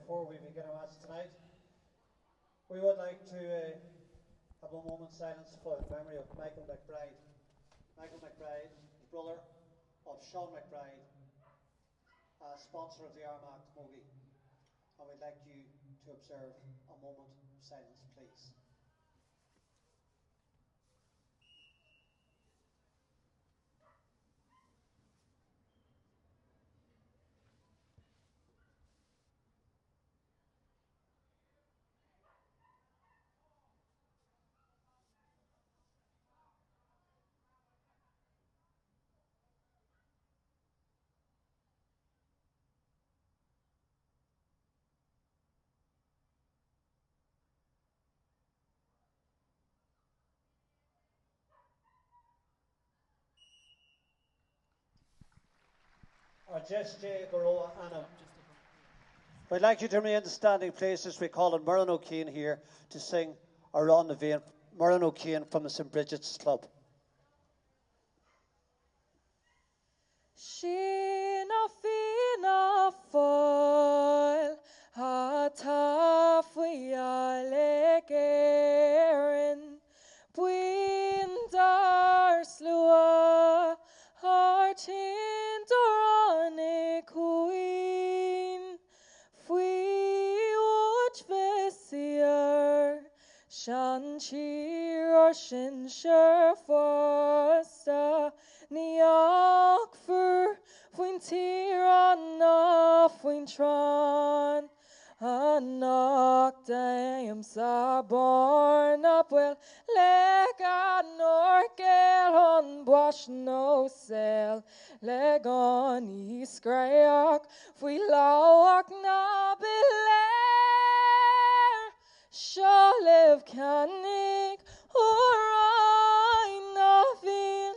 before we begin our match tonight, we would like to have a moment's silence for the memory of Michael McBride. Michael McBride, brother of Sean McBride, sponsor of the Armagh Camogie. And we'd like you to observe a moment of silence, please. We'd like you to remain in the standing places. We call on Murren O'Keane here to sing Around the Vein. Murren O'Keane from the St. Bridget's Club. Sheena fina foil, ha taf we are legerin, Bwindar slua, hartin dorane queen, Fwi wach visier, Shan cheer or shin sure fosta, Niach for Fwyn tir anna Fwyn tron Anach daim sa born up well Leg an orgel on bosh no sel Leg on I scrayach Fwy lawach na biler Shalev canig or I na fin.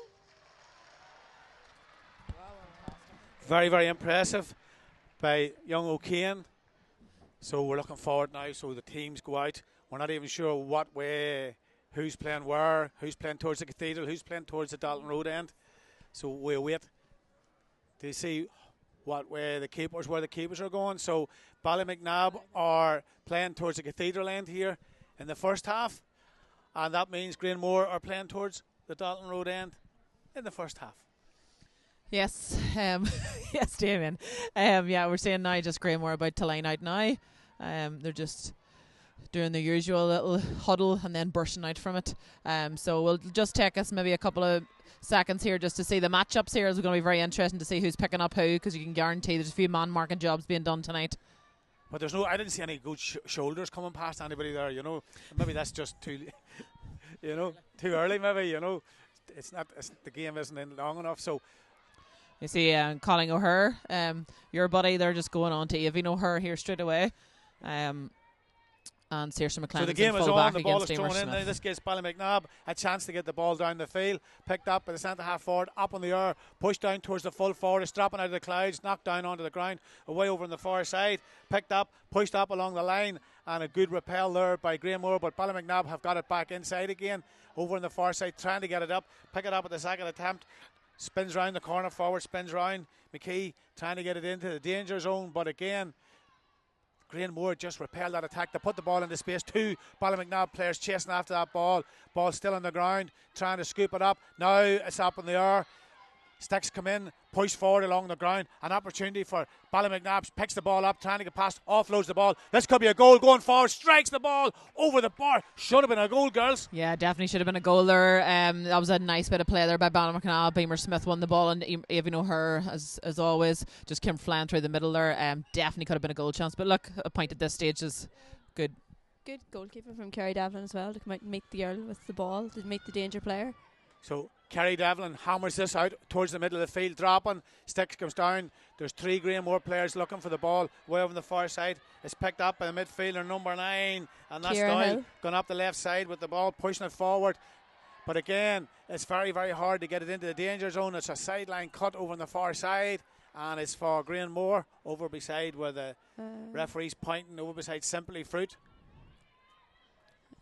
Very, very impressive by young O'Kane. So we're looking forward now. So the teams go out. We're not even sure what way, who's playing where, who's playing towards the Cathedral, who's playing towards the Dalton Road end. So we'll wait to see where the keepers are going. So Ballymacnab are playing towards the Cathedral end here in the first half. And that means Granemore are playing towards the Dalton Road end in the first half. Yes, yes, Damien. Yeah, we're saying now just Granemore about to line out now. They're just doing the usual little huddle and then bursting out from it. So we'll just take us maybe a couple of seconds here just to see the matchups here. It's going to be very interesting to see who's picking up who, because you can guarantee there's a few man-marking jobs being done tonight. But I didn't see any good shoulders coming past anybody there, you know. Maybe that's just too early, maybe, you know. The game isn't in long enough, so... You see Colin O'Hare, your buddy, they're just going on to Avine O'Hare here straight away. And Saoirse McLean. So the game is on, the ball is thrown in. Now this gives Ballymacnab a chance to get the ball down the field. Picked up by the centre half forward, up on the air, pushed down towards the full forward. It's dropping out of the clouds, knocked down onto the ground, away over on the far side. Picked up, pushed up along the line, and a good repel there by Granemore. But Ballymacnab have got it back inside again, over on the far side, trying to get it up. Pick it up at the second attempt. Spins round the corner forward, spins round. McKee trying to get it into the danger zone, but again, Granemore just repelled that attack. They put the ball into space. Two Ballymacnab players chasing after that ball. Ball still on the ground, trying to scoop it up. Now it's up in the air. Sticks come in, push forward along the ground. An opportunity for Ballymacnab. Picks the ball up, trying to get past, offloads the ball. This could be a goal. Going forward, strikes the ball over the bar. Should have been a goal, girls. Yeah, definitely should have been a goal there. That was a nice bit of play there by Ballymacnab. Beamer Smith won the ball, and Avine O'Hare, as always, just came flying through the middle there. Definitely could have been a goal chance. But look, a point at this stage is good. Good goalkeeper from Kerry Devlin as well to come out and meet the girl with the ball, to meet the danger player. So Kerry Devlin hammers this out towards the middle of the field, dropping. Sticks comes down. There's three Granemore players looking for the ball way over the far side. It's picked up by the midfielder, number 9, and that's Doyle going up the left side with the ball, pushing it forward. But again, it's very, very hard to get it into the danger zone. It's a sideline cut over on the far side, and it's for Granemore over beside where the referee's pointing, over beside Simply Fruit.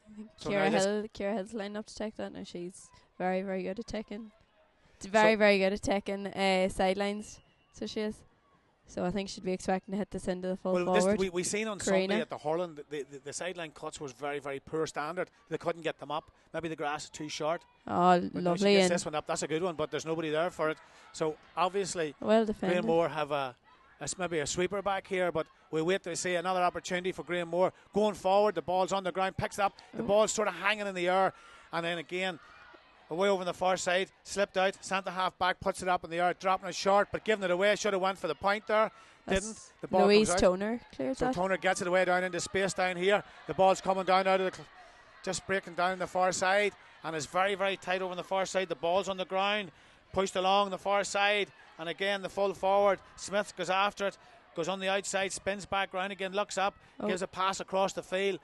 I think Ciara Hill's lined up to take that now. She's very, very good at taking. Very good at taking sidelines. So she is. So I think she'd be expecting to hit this into the full Well, forward. we seen on Karina. Sunday at the hurling, the sideline cuts was very, very poor standard. They couldn't get them up. Maybe the grass is too short. Oh, But now she lovely. gets And this one up. That's a good one, but there's nobody there for it. So obviously, well defended. Granemore have maybe a sweeper back here, but we wait to see another opportunity for Granemore. Going forward, the ball's on the ground, picks it up. The ball's sort of hanging in the air, and then again, away over on the far side, slipped out. Centre half back puts it up in the air, dropping it short, but giving it away. Should have went for the point there. Didn't. The ball Louise comes out. Toner cleared So that. Toner gets it away down into space down here. The ball's coming down out of the, just breaking down the far side, and it's very, very tight over on the far side. The ball's on the ground, pushed along the far side, and again the full forward. Smith goes after it, goes on the outside, spins back round again, looks up, gives a pass across the field.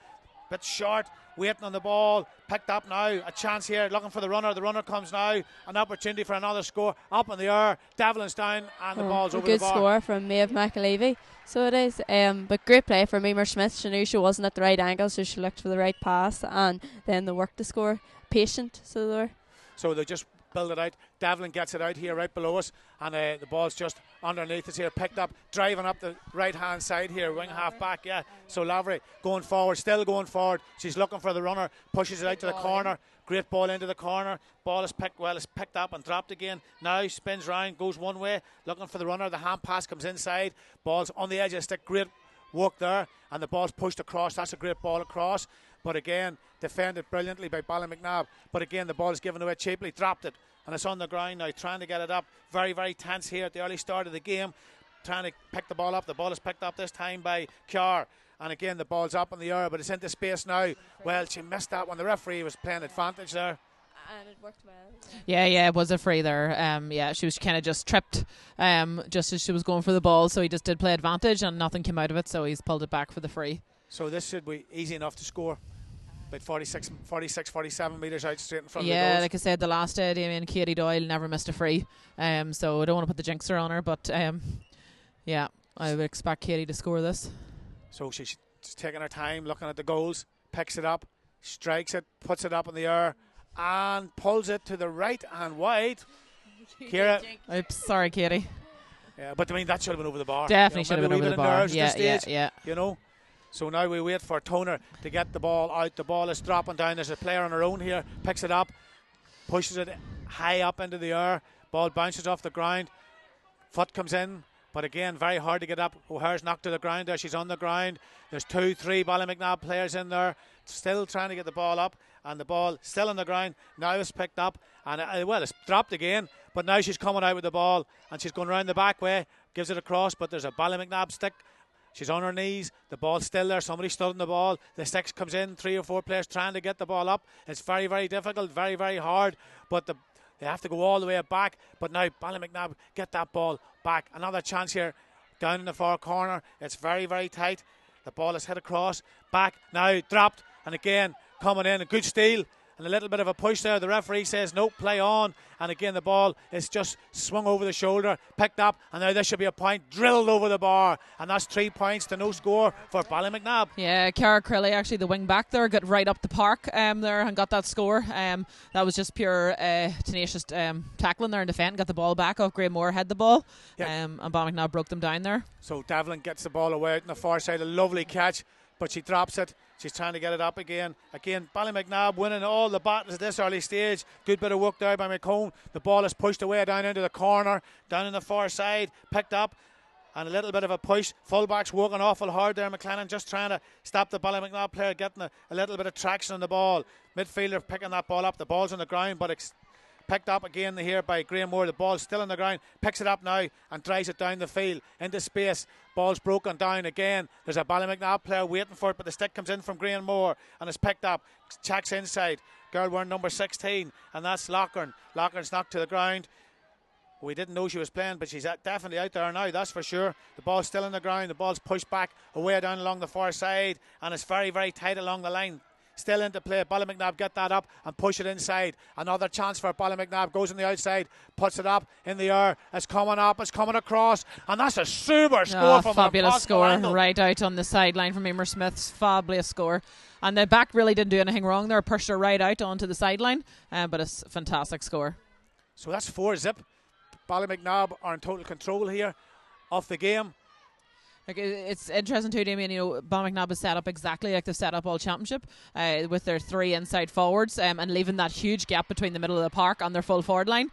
Bit short, waiting on the ball, picked up now, a chance here, looking for the runner comes now, an opportunity for another score, up in the air, Devlin's down, and the ball's over the good bar. score from Maeve McAlevey. So it is, but great play from Emer Smith. She knew she wasn't at the right angle, so she looked for the right pass, and then the work to score. Patient, so they were. So they just build it out. Devlin gets it out here right below us, and the ball's just underneath us here, picked up, driving up the right hand side here, wing half back, yeah. So Lavery going forward, still going forward. She's looking for the runner, pushes it out to the corner. Great ball into the corner. Ball is picked up and dropped again. Now spins round, goes one way, looking for the runner. The hand pass comes inside. Ball's on the edge of the stick. Great work there, and the ball's pushed across. That's a great ball across. But again, defended brilliantly by Ballymacnab. But again, the ball is given away cheaply. Dropped it, and it's on the ground now, trying to get it up. Very, very tense here at the early start of the game. Trying to pick the ball up. The ball is picked up this time by Kiar. And again, the ball's up in the air, but it's into space now. Well, she missed that one. The referee was playing advantage there. And it worked well. Yeah, it was a free there. Yeah, she was kind of just tripped just as she was going for the ball, so he just did play advantage and nothing came out of it, so he's pulled it back for the free. So this should be easy enough to score. About 46, 47 metres out straight in front of the Yeah, goals. like I said, the last day, Damien, Katie Doyle never missed a free. So I don't want to put the jinxer on her, but yeah, I would expect Katie to score this. So she's taking her time, looking at the goals, picks it up, strikes it, puts it up in the air, and pulls it to the right and wide. Kira. Oops, sorry, Katie. Yeah, but I mean, that should have been over the bar. Definitely should have been over the bar. Yeah. You know. So now we wait for Toner to get the ball out. The ball is dropping down. There's a player on her own here. Picks it up, pushes it high up into the air. Ball bounces off the ground. Foot comes in. But again, very hard to get up. O'Hare's knocked to the ground there. She's on the ground. There's 2-3 Ballymacnab players in there, still trying to get the ball up. And the ball still on the ground. Now it's picked up. And it's dropped again. But now she's coming out with the ball. And she's going round the back way. Gives it across. But there's a Ballymacnab stick. She's on her knees. The ball's still there. Somebody stood on the ball. The stick comes in. 3 or 4 players trying to get the ball up. It's very, very difficult. Very, very hard. But they have to go all the way back. But now Ballymacnab get that ball back. Another chance here down in the far corner. It's very, very tight. The ball is hit across. Back. Now dropped. And again coming in. A good steal. And a little bit of a push there. The referee says no, play on. And again the ball is just swung over the shoulder, picked up, and now this should be a point drilled over the bar. And that's 3 points to no score for Ballymacnab. Yeah, Cara Crilly, actually the wing back there, got right up the park there and got that score. That was just pure tenacious tackling there in defence. Got the ball back off Granemore, had the ball, and Ballymacnab broke them down there. So Devlin gets the ball away out on the far side. A lovely catch, but she drops it. She's trying to get it up again. Again, Ballymacnab winning all the battles at this early stage. Good bit of work there by McCone. The ball is pushed away down into the corner, down in the far side, picked up, and a little bit of a push. Fullback's working awful hard there. McLennan just trying to stop the Ballymacnab player, getting a little bit of traction on the ball. Midfielder picking that ball up. The ball's on the ground, but it's picked up again here by Granemore. The ball's still on the ground. Picks it up now and drives it down the field into space. Ball's broken down again. There's a Ballymacnab player waiting for it, but the stick comes in from Granemore and it's picked up. Checks inside. Girl wearing number 16, and that's Lochern. Lochern's knocked to the ground. We didn't know she was playing, but she's definitely out there now, that's for sure. The ball's still on the ground. The ball's pushed back away down along the far side, and it's very, very tight along the line. Still into play. Ballymacnab get that up and push it inside. Another chance for Ballymacnab. Goes on the outside, puts it up in the air. It's coming up, it's coming across, and that's a super score from fabulous score angle. Right out on the sideline from Emer Smith's fabulous score. And the back really didn't do anything wrong there. Pushed her right out onto the sideline, but it's a fantastic score. So that's 4-0. Ballymacnab are in total control here of the game. Like, it's interesting too, Damien. You know, Ballymacnab is set up exactly like they've set up all championship, with their 3 inside forwards, and leaving that huge gap between the middle of the park and their full forward line.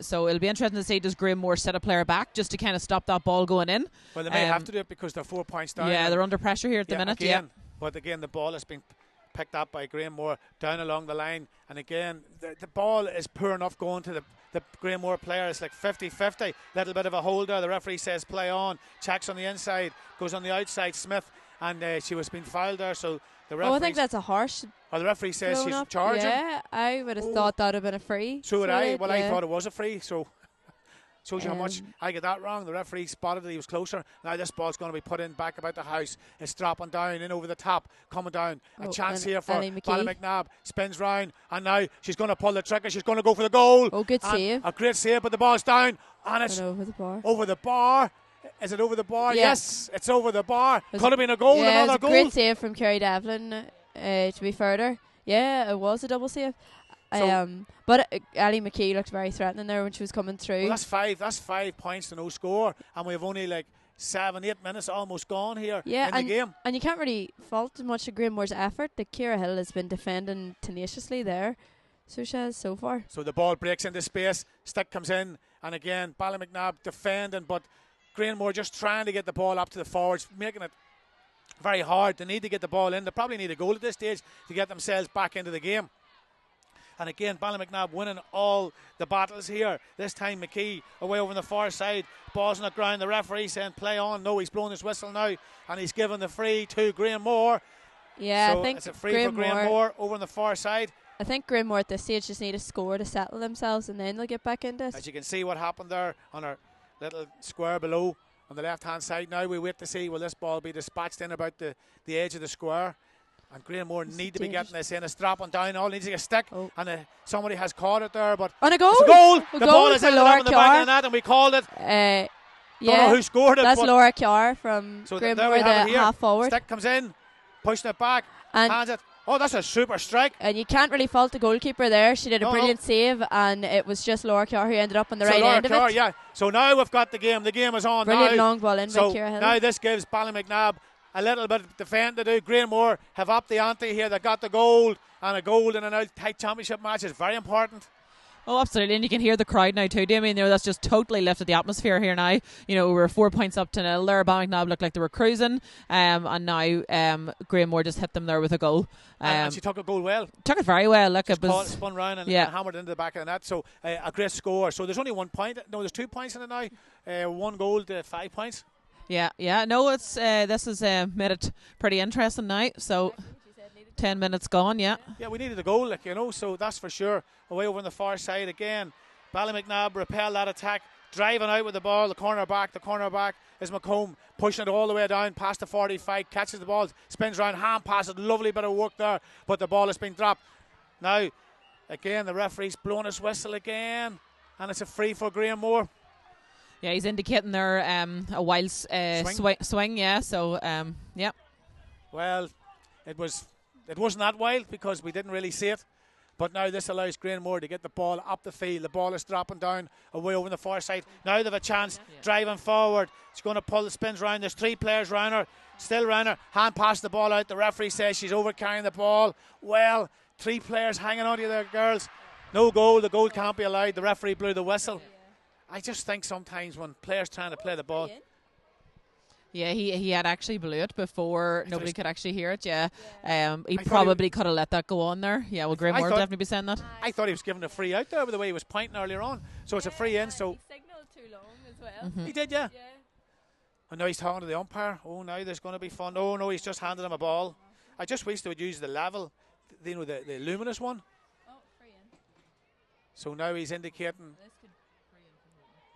So it'll be interesting to see, does Granemore set a player back just to kind of stop that ball going in? Well, they may have to do it because they're 4 points down. Yeah, they're under pressure here at the minute. Again, but again, the ball has been picked up by Granemore down along the line, and again, the ball is poor enough going to the Granemore player. It's like 50-50, little bit of a holder. The referee says play on, checks on the inside, goes on the outside, Smith, and she was being fouled there, so the referee... I think that's a harsh... Well, the referee says she's charging. Yeah, I would have thought that would have been a free. So would I. Well, I thought it was a free, so... Shows you how much I get that wrong. The referee spotted it, he was closer. Now this ball's going to be put in back about the house. It's dropping down, in over the top, coming down. A chance here for Ballymacnab. Spins round, and now she's going to pull the trigger. She's going to go for the goal. Oh, good save. A great save, but the ball's down, and it's over the bar. Over the bar. Is it over the bar? Yeah. Yes, it's over the bar. Could have been a goal, yeah, another it was goal. A great save from Kerry Devlin, to be further. Yeah, it was a double save. But Ali McKee looked very threatening there when she was coming through. Well, that's 5 points to no score, and we've only like 7-8 minutes almost gone here in the game. And you can't really fault much of Granemore's effort. The Ciara Hill has been defending tenaciously there, so she has so far. So the ball breaks into space, stick comes in, and again Ballymacnab defending, but Granemore just trying to get the ball up to the forwards, making it very hard. They need to get the ball in. They probably need a goal at this stage to get themselves back into the game. And again, Ballymacnab winning all the battles here. This time McKee away over on the far side. Ball's on the ground. The referee saying play on. No, he's blowing his whistle now. And he's given the free to Granemore. Yeah, so I think it's a free for Granemore over on the far side. I think Granemore at this stage just need a score to settle themselves, and then they'll get back into it. As you can see what happened there on our little square below on the left-hand side. Now we wait to see, will this ball be dispatched in about the edge of the square. And Granemore need to be getting this in. It's dropping down. All needs to get a stick. And somebody has caught it there. But on a goal. It's a goal. The ball is ended up in the back of the net, and we called it. Yeah. Don't know who scored it. That's Laura Kiar from Granemore, the half forward. Stick comes in, pushing it back, and hands it. Oh, that's a super strike. And you can't really fault the goalkeeper there. She did a brilliant save, and it was just Laura Kiar who ended up on the right end of it. Yeah. So now we've got the game. The game is on. Brilliant now. long ball in by Ciara Hill. Now this gives Ballymacnab a little bit of defend to do. Granemore have upped the ante here. They got the goal, and a goal in an tight championship match is very important. Oh, absolutely, and you can hear the crowd now too, Damien. You know, that's just totally lifted the atmosphere here now. You know, we were 4 points up to 0 there. Ballymacnab looked like they were cruising, and now Granemore just hit them there with a goal. And she took a goal well. Took it very well. Look, it was spun round and hammered into the back of the net. So a great score. So there's only 1 point. No, there's 2 points in it now. 1 goal to 5 points. Yeah. No, it's this has made it pretty interesting now. So 10 minutes gone. Yeah, we needed a goal, like, you know. So that's for sure. Away over on the far side again. Ballymacnab repel that attack, driving out with the ball. The corner back is McComb, pushing it all the way down past the 45, catches the ball, spins around, hand passes, lovely bit of work there, but the ball has been dropped. Now, again, the referee's blowing his whistle again, and it's a free for Granemore. Yeah, he's indicating there a wild swing. Yeah, so yeah. Well, it wasn't that wild because we didn't really see it. But now this allows Granemore to get the ball up the field. The ball is dropping down away over on the far side. Now they have a chance, driving forward. She's going to pull the spins round. There's 3 players round her, still round her. Hand pass the ball out. The referee says she's over carrying the ball. Well, 3 players hanging on to you there, girls. No goal. The goal can't be allowed. The referee blew the whistle. I just think sometimes when players trying to play the ball. Yeah, he had actually blew it before nobody could actually hear it. Yeah, he probably could have let that go on there. Yeah, well, Granemore will definitely be saying that. I thought he was giving a free out there with the way he was pointing earlier on. So it's a free in. So he signalled too long as well. He did, yeah. And now he's talking to the umpire. Oh, now there's going to be fun. Oh no, he's just handed him a ball. I just wish they would use the level, you know, the luminous one. Oh, free in. So now he's indicating.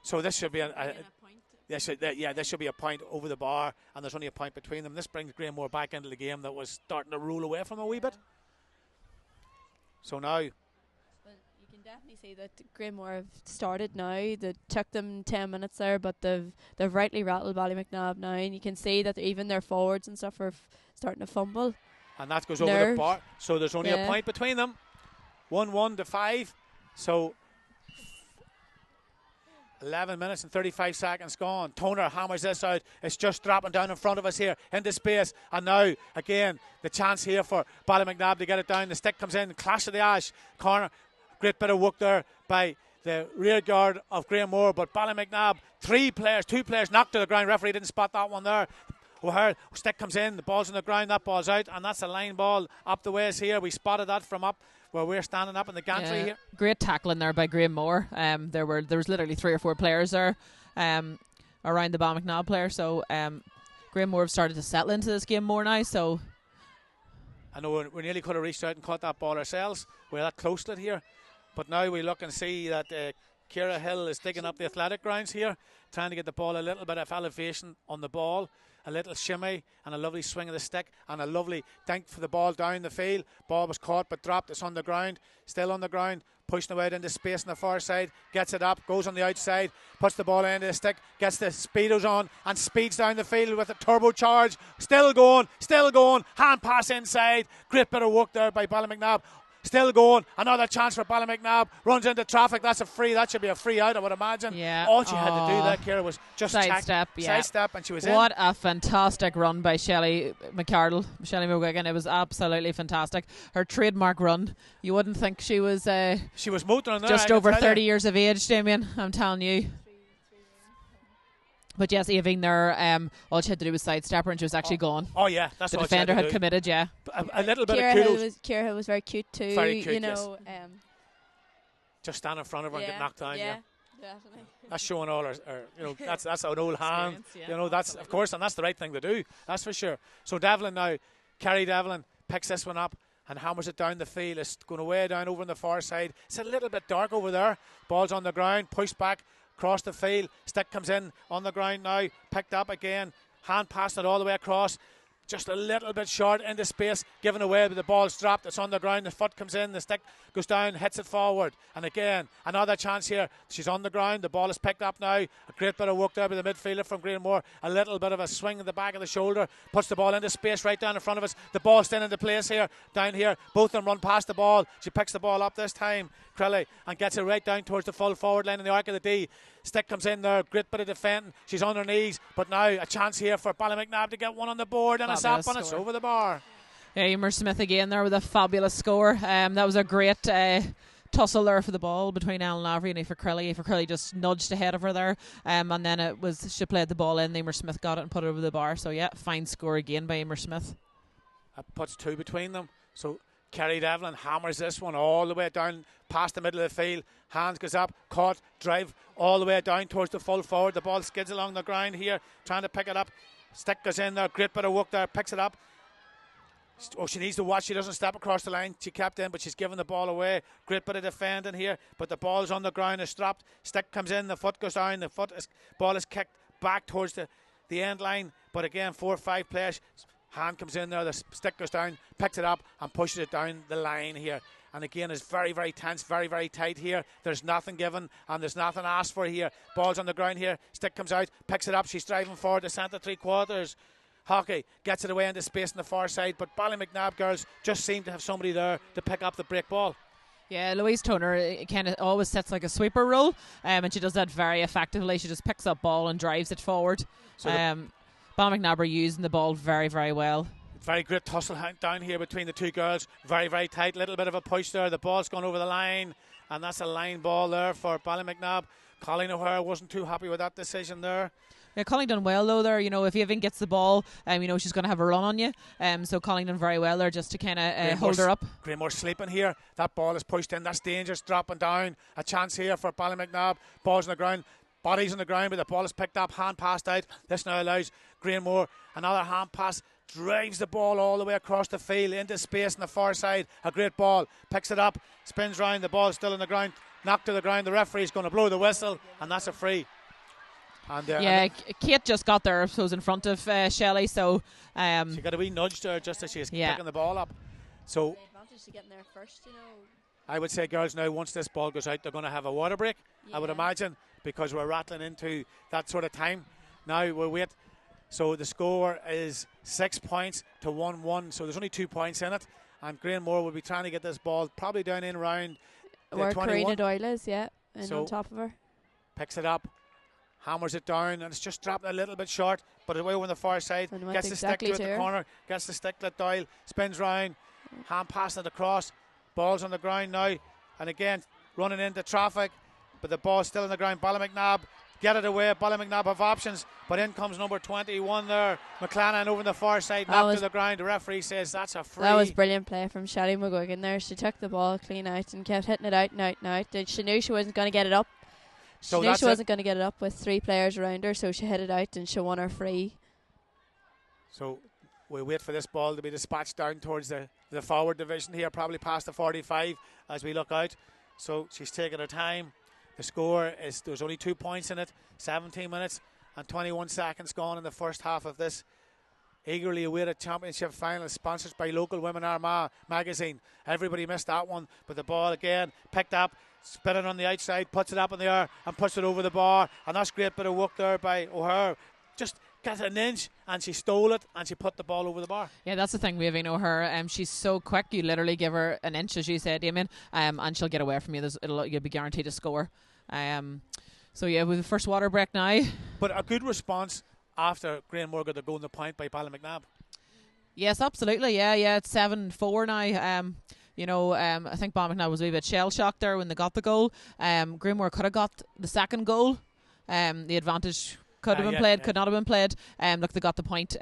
So this should be this should be a point over the bar, and there's only a point between them. This brings Granemore back into the game that was starting to roll away from a wee bit. So now, well, you can definitely see that Granemore have started now. They took them 10 minutes there, but they've rightly rattled Ballymacnab now, and you can see that even their forwards and stuff are starting to fumble. And that goes over the bar. So there's only a point between them. 1-1 to 5. So 11 minutes and 35 seconds gone. Toner hammers this out. It's just dropping down in front of us here into space. And now, again, the chance here for Ballymacnab to get it down. The stick comes in, clash of the ash. Corner, great bit of work there by the rear guard of Granemore. But Ballymacnab, two players knocked to the ground. Referee didn't spot that one there. O'Hare, stick comes in, the ball's on the ground, that ball's out. And that's a line ball up the ways here. We spotted that from up where we're standing up in the gantry here. Great tackling there by Granemore. There was literally 3 or 4 players there around the Ballymacnab player. So Granemore have started to settle into this game more now. So I know we nearly could have reached out and caught that ball ourselves. We're that close to it here. But now we look and see that Ciara Hill is digging up the athletic grounds here, trying to get the ball a little bit of elevation on the ball. A little shimmy and a lovely swing of the stick and a lovely dink for the ball down the field. Ball was caught but dropped. It's on the ground, still on the ground, pushing away into space on the far side, gets it up, goes on the outside, puts the ball into the stick, gets the speedos on and speeds down the field with a turbocharge. Still going, hand pass inside. Great bit of work there by Ballymacnab. Still going, another chance for Ballymacnab, runs into traffic, that's a free, that should be a free out I would imagine. Yeah. All she had to do that, Ciara, was just sidestep, sidestep and she was in. What a fantastic run by Shelley McGuigan. It was absolutely fantastic. Her trademark run, you wouldn't think she was motoring there, just over 30 years of age, Damien, I'm telling you. But yes, Eving there, all she had to do was sidestep her and she was actually gone. Oh yeah, that's the all defender she had had committed, yeah. A little bit of kudos. Ciara Hill was very cute too. Very cute, you know. Just stand in front of her and get knocked down. Yeah, definitely. That's showing all her that's an old hand. Yeah, that's of course, and that's the right thing to do. That's for sure. So Devlin now, Kerry Devlin picks this one up and hammers it down the field. It's going away down over on the far side. It's a little bit dark over there. Ball's on the ground, pushed back. Across the field, stick comes in on the ground now, picked up again, hand passed it all the way across, just a little bit short into space, given away, but the ball's dropped, it's on the ground, the foot comes in, the stick goes down, hits it forward, and again, another chance here, she's on the ground, the ball is picked up now, a great bit of work there by the midfielder from Granemore, a little bit of a swing in the back of the shoulder, puts the ball into space right down in front of us, the ball's still into place here, down here, both of them run past the ball, she picks the ball up this time, Crilley, and gets it right down towards the full forward line in the arc of the D. Stick comes in there, great bit of defending. She's on her knees, but now a chance here for Ballymacnab to get one on the board, and it's up and it's over the bar. Yeah, Emer Smith again there with a fabulous score. That was a great tussle there for the ball between Ellen Lavery and Aoife Crilley. Aoife Crilley just nudged ahead of her there, and then she played the ball in. Emer Smith got it and put it over the bar. So yeah, fine score again by Emer Smith. That puts 2 between them. So Kerry Devlin hammers this one all the way down past the middle of the field. Hands goes up, caught, drive all the way down towards the full forward. The ball skids along the ground here, trying to pick it up. Stick goes in there, great bit of work there, picks it up. Oh, she needs to watch, she doesn't step across the line. She kept in, but she's given the ball away. Great bit of defending here, but the ball's on the ground, is dropped. Stick comes in, the foot goes down, ball is kicked back towards the end line. But again, 4 or 5 players. Hand comes in there, the stick goes down, picks it up and pushes it down the line here. And again, it's very, very tense, very, very tight here. There's nothing given and there's nothing asked for here. Ball's on the ground here, stick comes out, picks it up, she's driving forward to centre 3/4. Hockey gets it away into space on the far side, but Ballymacnab girls just seem to have somebody there to pick up the break ball. Yeah, Louise Toner kind of always sets like a sweeper role, and she does that very effectively. She just picks up ball and drives it forward. So Ballymacnab are using the ball very, very well. Very great tussle down here between the two girls. Very, very tight. Little bit of a push there. The ball's gone over the line, and that's a line ball there for Ballymacnab. Colleen O'Hare wasn't too happy with that decision there. Yeah, Colleen done well though there. You know, if Evan gets the ball, she's going to have a run on you. So Colleen done very well there just to kind of hold her up. Granemore sleeping here. That ball is pushed in. That's dangerous. Dropping down. A chance here for Ballymacnab. Ball's on the ground. Bodies on the ground, but the ball is picked up. Hand passed out. This now allows Granemore another hand pass. Drives the ball all the way across the field into space on the far side. A great ball. Picks it up. Spins round. The ball is still on the ground. Knocked to the ground. The referee's going to blow the whistle, and that's a free. And Kate just got there, I suppose, in front of Shelley. So she got a wee nudge there just as she was picking the ball up. So the advantage to getting there first, I would say, girls, now once this ball goes out, they're going to have a water break. Yeah. I would imagine, because we're rattling into that sort of time. Now we'll wait. So the score is 6 points to 1-1. So there's only 2 points in it, and Granemore will be trying to get this ball probably down in around where 21. Karina Doyle is, and on top of her. Picks it up, hammers it down, and it's just dropping a little bit short, but away on the far side. Gets the stick to it, the corner, gets the stick to Doyle, spins round, hand passing it across. Ball's on the ground now, and again running into traffic, but the ball's still on the ground. Ballymacnab get it away. Ballymacnab have options, but in comes number 21 there, McLennan over the far side, knocked to the ground. The referee says that's a free. That was brilliant play from Shelley McGuigan there. She took the ball clean out and kept hitting it out and out and out. She knew she wasn't going to get it up. She knew she wasn't going to get it up with 3 players around her, so she hit it out and she won her free. So we'll wait for this ball to be dispatched down towards the forward division here, probably past the 45 as we look out. So she's taking her time. The score is, there's only 2 points in it, 17 minutes and 21 seconds gone in the first half of this eagerly awaited championship final, sponsored by local Women Armagh magazine. Everybody missed that one, but the ball again picked up, spinning on the outside, puts it up in the air and puts it over the bar, and that's a great bit of work there by O'Hare. Just got an inch and she stole it and she put the ball over the bar. Yeah, that's the thing, Waving O'Hare. She's so quick, you literally give her an inch, as you said, Damien, and she'll get away from you. You'll be guaranteed a score. So yeah, with the first water break now. But a good response after Granemore got the goal in the point by Ballymacnab. Yes, absolutely. Yeah, it's 7-4 now. I think Ballymacnab was a wee bit shell shocked there when they got the goal. Granemore could have got the second goal. The advantage could have been played, could not have been played. Look, they got the point.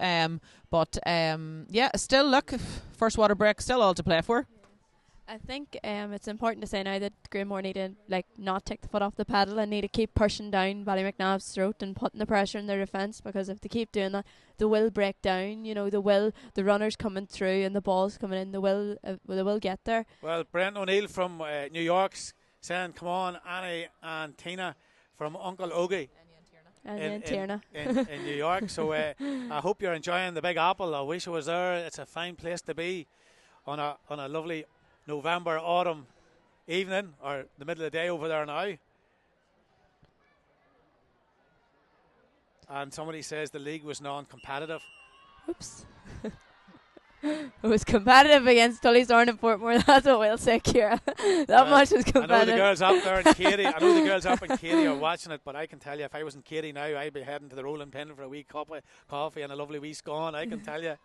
Still, look, first water break, still all to play for. I think it's important to say now that Granemore need to not take the foot off the pedal and need to keep pushing down Ballymacnab's throat and putting the pressure in their defence, because if they keep doing that, they will break down. The runners coming through and the balls coming in, they will get there. Well, Brent O'Neill from New York saying, "Come on, Annie and Tina from Uncle Ogie." In New York. So I hope you're enjoying the Big Apple. I wish I was there. It's a fine place to be on a lovely November, autumn evening, or the middle of the day over there now. And somebody says the league was non-competitive. Oops. It was competitive against Tullysdorn and Portmore. That's what we'll say, Ciara. Much was competitive. I know the girls up there in Katy. I know the girls up in Katy are watching it, but I can tell you, if I was in Katy now, I'd be heading to the Rolling Pin for a wee cup of coffee and a lovely wee scone. I can tell you,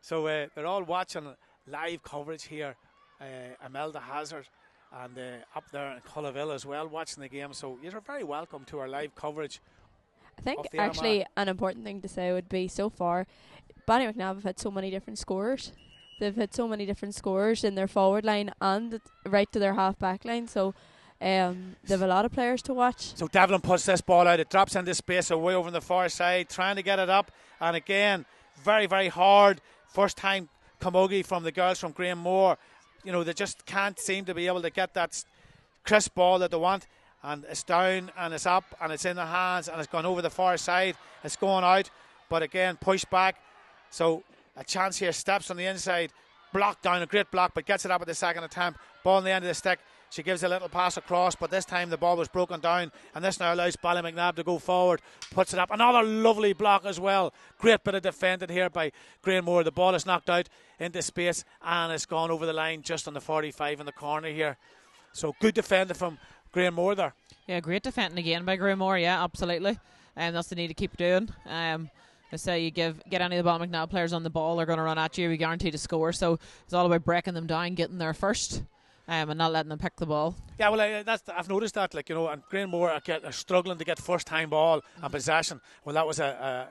So they're all watching live coverage here. Imelda Hazard and up there in Cullaville as well, watching the game. So you're very welcome to our live coverage. I think actually an important thing to say would be, so far Ballymacnab have had so many different scorers. They've had so many different scorers in their forward line and right to their half back line. So they have a lot of players to watch. So Devlin puts this ball out. It drops into space away over on the far side, trying to get it up. And again, very, very hard. First time camogie from the girls from Granemore. They just can't seem to be able to get that crisp ball that they want. And it's down and it's up and it's in the hands and it's gone over the far side. It's going out, but again, pushed back. So a chance here, steps on the inside, blocked down, a great block, but gets it up at the second attempt. Ball in the end of the stick. She gives a little pass across, but this time the ball was broken down, and this now allows Ballymacnab to go forward. Puts it up. Another lovely block as well. Great bit of defending here by Granemore. The ball is knocked out into space, and it's gone over the line just on the 45 in the corner here. So good defending from Granemore there. Yeah, great defending again by Granemore. Yeah, absolutely. And that's the need to keep doing. I say you get any of the Ballymacnab players on the ball, they're going to run at you. We guarantee to score. So it's all about breaking them down, getting there first, and not letting them pick the ball. Yeah, well, I've noticed that, and Granemore are struggling to get first-time ball and possession. Well, that was a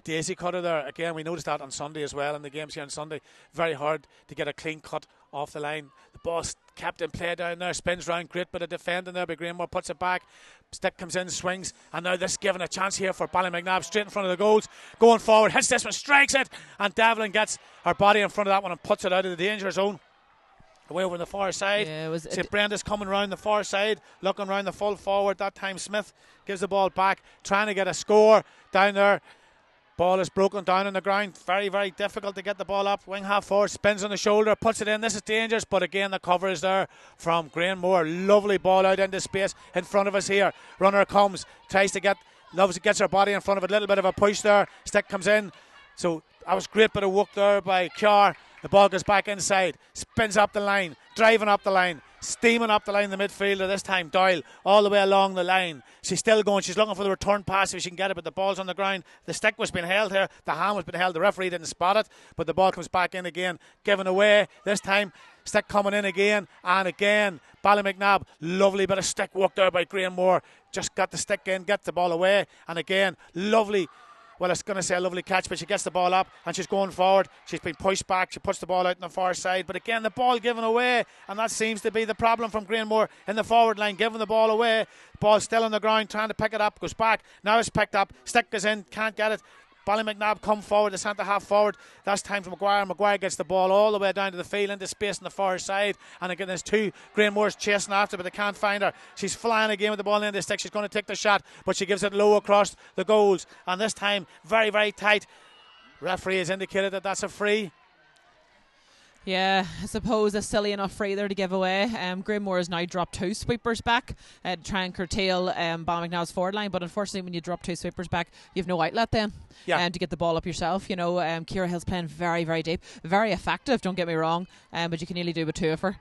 daisy cutter there. Again, we noticed that on Sunday as well in the games here on Sunday. Very hard to get a clean cut off the line. The ball's kept in play down there, spins round, great bit of defending there by Granemore, puts it back, stick comes in, swings, and now this giving a chance here for Ballymacnab straight in front of the goals, going forward, hits this one, strikes it, and Devlin gets her body in front of that one and puts it out of the danger zone. Away over on the far side. Yeah, Brenda's coming round the far side, looking round the full forward. That time Smith gives the ball back, trying to get a score down there. Ball is broken down on the ground. Very, very difficult to get the ball up. Wing half forward, spins on the shoulder, puts it in. This is dangerous, but again the cover is there from Granemore. Lovely ball out into space in front of us here. Runner comes, tries to gets her body in front of it. Little bit of a push there. Stick comes in. So that was great bit of work there by Ciara. The ball goes back inside, spins up the line, driving up the line, steaming up the line, the midfielder this time, Doyle, all the way along the line. She's still going, she's looking for the return pass if she can get it, but the ball's on the ground. The stick was being held here, the hand was being held, the referee didn't spot it, but the ball comes back in again, given away. This time, stick coming in again, and again, Ballymacnab, lovely bit of stick work there by Granemore. Just got the stick in, get the ball away, and again, lovely. Well, I was going to say a lovely catch, but she gets the ball up and she's going forward. She's been pushed back. She puts the ball out on the far side. But again, the ball given away, and that seems to be the problem from Granemore in the forward line, giving the ball away. Ball still on the ground, trying to pick it up, goes back. Now it's picked up. Stick goes in, can't get it. Ballymacnab come forward, the centre half forward. That's time for Maguire. Maguire gets the ball all the way down to the field into space on the far side. And again, there's two Granemore's chasing after, but they can't find her. She's flying again with the ball in the stick. She's going to take the shot, but she gives it low across the goals. And this time, very, very tight. Referee has indicated that that's a free. Yeah, I suppose a silly enough free there to give away. Granemore has now dropped 2 sweepers back to try and curtail Ballymacnab's forward line, but unfortunately when you drop 2 sweepers back, you have no outlet then to get the ball up yourself. You know, Ciara Hill's playing very, very deep, very effective, don't get me wrong, but you can nearly do with 2 of her.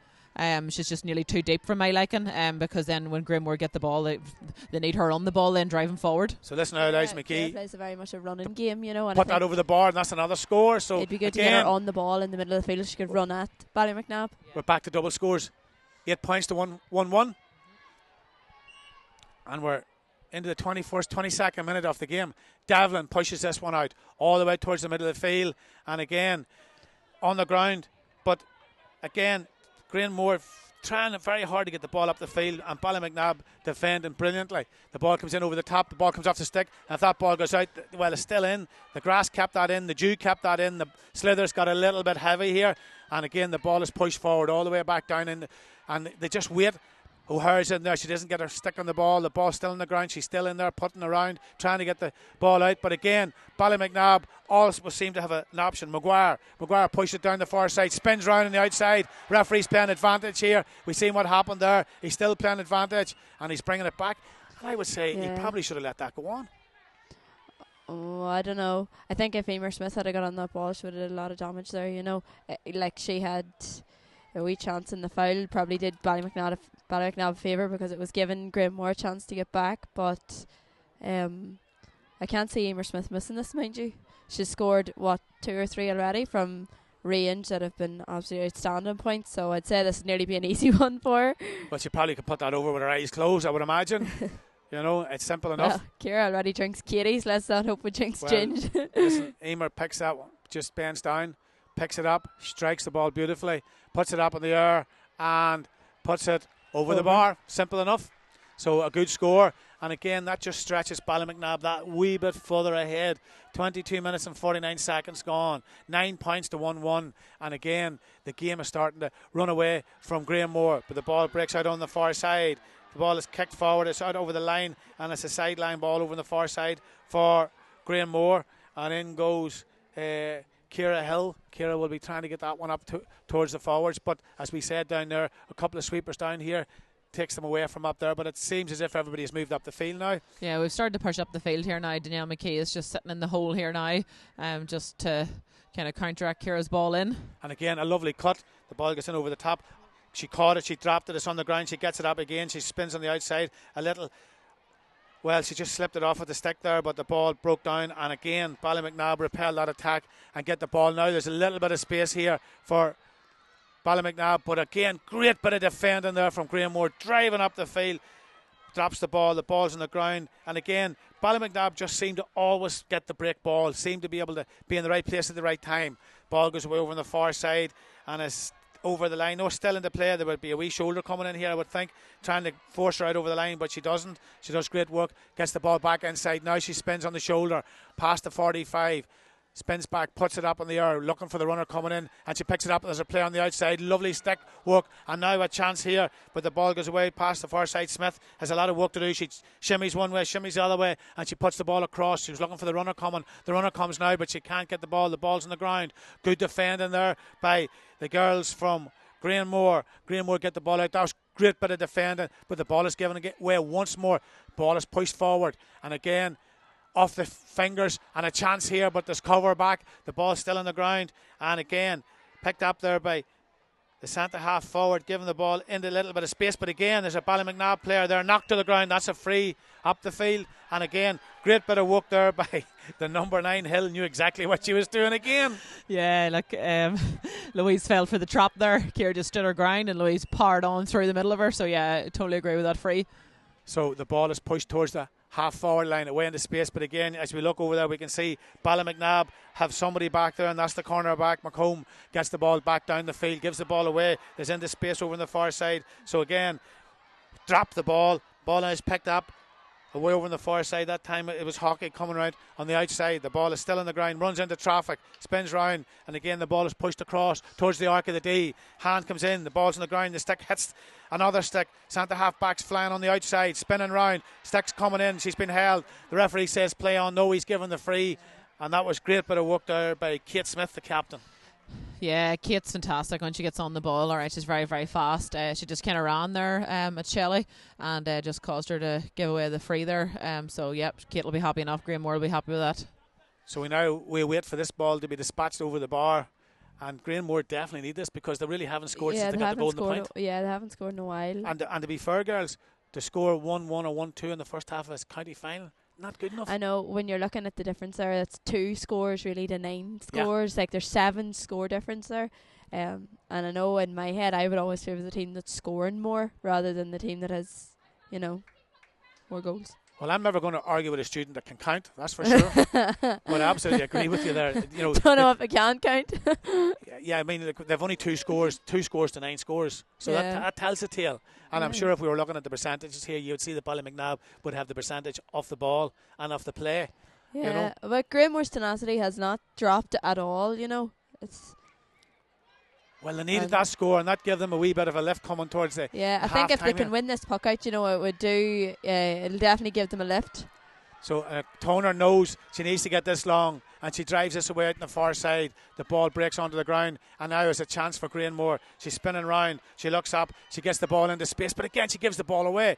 She's just nearly too deep for my liking, because then when Granemore get the ball, they need her on the ball then driving forward. So listen now, Eliza McKee plays very much a running game, you know, and put that over the bar, and that's another score. So it'd be good to get her on the ball in the middle of the field. She could run at Ballymacnab. We're back to double scores, 8 points to 1-1, and we're into the 22nd minute of the game. Devlin pushes this one out all the way towards the middle of the field, and again on the ground, but again Granemore trying very hard to get the ball up the field, and Ballymacnab defending brilliantly. The ball comes in over the top, the ball comes off the stick, and if that ball goes out, well, it's still in. The grass kept that in, the dew kept that in, the slithers got a little bit heavy here, and again the ball is pushed forward all the way back down, and they just wait. O'Hara's in there, she doesn't get her stick on the ball's still on the ground, she's still in there putting around, trying to get the ball out, but again, Ballymacnab also seem to have an option. Maguire pushes it down the far side, spins round on the outside, referee's playing advantage here, we've seen what happened there, he's still playing advantage, and he's bringing it back, and I would say he probably should have let that go on. Oh, I don't know. I think if Emer Smith had got on that ball, she would have did a lot of damage there, you know. Like, she had a wee chance in the foul, probably did Ballymacnab a favour because it was giving Granemore a chance to get back, but I can't see Emer Smith missing this, mind you. She's scored, 2 or 3 already from range that have been absolutely outstanding points, so I'd say this would nearly be an easy one for her. Well, she probably could put that over with her eyes closed, I would imagine. You know, it's simple enough. Well, Ciara already drinks Katie's, let's not hope we drinks Ginge. Listen, Emer picks that one, just bends down, picks it up, strikes the ball beautifully, puts it up in the air, and puts it over the bar. Simple enough. So a good score, and again that just stretches Ballymacnab that wee bit further ahead. 22 minutes and 49 seconds gone, 9 points to 1-1, and again the game is starting to run away from Granemore, but the ball breaks out on the far side. The ball is kicked forward, it's out over the line, and it's a sideline ball over on the far side for Granemore, and in goes Ciara Hill. Ciara will be trying to get that one up towards the forwards, but as we said down there, a couple of sweepers down here takes them away from up there, but it seems as if everybody has moved up the field now. Yeah, we've started to push up the field here now. Danielle McKay is just sitting in the hole here now, just to kind of counteract Ciara's ball in. And again, a lovely cut. The ball gets in over the top. She caught it, she dropped it, it's on the ground, she gets it up again, she spins on the outside a little. Well, she just slipped it off with the stick there, but the ball broke down, and again Ballymacnab repelled that attack and get the ball. Now there's a little bit of space here for Ballymacnab, but again great bit of defending there from Granemore, driving up the field, drops the ball's on the ground, and again Ballymacnab just seemed to always get the break ball, seemed to be able to be in the right place at the right time. Ball goes away over on the far side and is over the line. No, still in the play. There would be a wee shoulder coming in here, I would think, trying to force her out over the line, but she doesn't. She does great work, gets the ball back inside. Now she spins on the shoulder past the 45, spins back, puts it up in the air, looking for the runner coming in, and she picks it up. There's a play on the outside, lovely stick work, and now a chance here, but the ball goes away past the far side. Smith has a lot of work to do. She shimmies one way, shimmies the other way, and she puts the ball across. She was looking for the runner coming. The runner comes now, but she can't get the ball. The ball's on the ground. Good defending there by the girls from Granemore. Granemore get the ball out. That was great bit of defending, but the ball is given away once more. Ball is pushed forward, and again off the fingers, and a chance here, but there's cover back. The ball's still on the ground, and again picked up there by The centre half forward giving the ball into a little bit of space, but again there's a Ballymacnab player there knocked to the ground. That's a free up the field, and again great bit of work there by the number 9 Hill. Knew exactly what she was doing again. Yeah, like Louise fell for the trap there. Ciara just stood her ground and Louise powered on through the middle of her, so yeah, I totally agree with that free. So the ball is pushed towards the half forward line away into space, but again as we look over there we can see Ballymacnab have somebody back there, and that's the corner back. Macomb gets the ball back down the field, gives the ball away, there's into space over on the far side. So again, drop the ball now is picked up away over on the far side. That time it was Hockey coming around on the outside. The ball is still on the ground, runs into traffic, spins round, and again the ball is pushed across towards the arc of the D. Hand comes in, the ball's on the ground, the stick hits another stick. Centre half back's flying on the outside, spinning round, stick's coming in, she's been held. The referee says play on. No, he's given the free, and that was great bit of work there by Kate Smith, the captain. Yeah, Kate's fantastic when she gets on the ball. All right, she's very, very fast. She just kind of ran there at Shelley and just caused her to give away the free there. So, yep, Kate will be happy enough. Granemore will be happy with that. So we wait for this ball to be dispatched over the bar, and Granemore definitely need this because they really haven't scored since they got the golden point. Yeah, they haven't scored in a while. And to be fair, girls, to score 1-1 or 1-2 in the first half of this county final, not good enough. I know, when you're looking at the difference there, it's 2 scores really to 9 scores. Like there's 7 score difference there. And I know in my head I would always favour the team that's scoring more rather than the team that has, more goals. Well, I'm never going to argue with a student that can count, that's for sure. But I absolutely agree with you there. Don't know if I can count. Yeah, I mean, they've only 2 scores to 9 scores. So that tells a tale. And I'm sure if we were looking at the percentages here, you would see that Ballymacnab would have the percentage off the ball and off the play. Yeah, but Granemore's tenacity has not dropped at all, It's... Well, they needed that score, and that gave them a wee bit of a lift coming towards the I think if they can win this puck out, it would do. It'll definitely give them a lift. So Toner knows she needs to get this long, and she drives this away out on the far side. The ball breaks onto the ground, and now is a chance for Granemore. She's spinning round. She looks up. She gets the ball into space, but again she gives the ball away.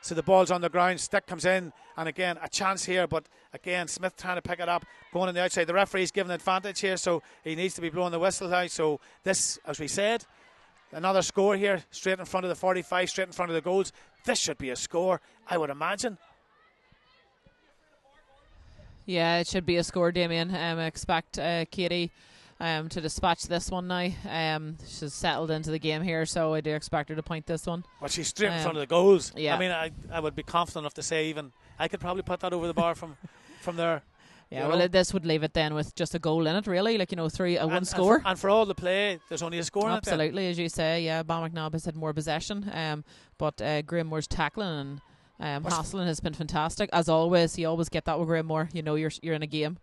So the ball's on the ground. Stick comes in, and again a chance here, but again Smith trying to pick it up, going on the outside. The referee's giving advantage here, so he needs to be blowing the whistle out. So this, as we said, another score here, straight in front of the 45, straight in front of the goals. This should be a score, I would imagine. Yeah, it should be a score, Damien. I expect Katie to dispatch this one now. She's settled into the game here, so I do expect her to point this one. Well, she's straight in front of the goals. Yeah. I mean, I would be confident enough to say even I could probably put that over the bar from there. Yeah, well, this would leave it then with just a goal in it, really, one score. And for all the play, there's only a score in it. Absolutely, as you say, yeah, Ballymacnab has had more possession, but Granemore's tackling and hassling has been fantastic. As always, you always get that with Granemore. You're in a game.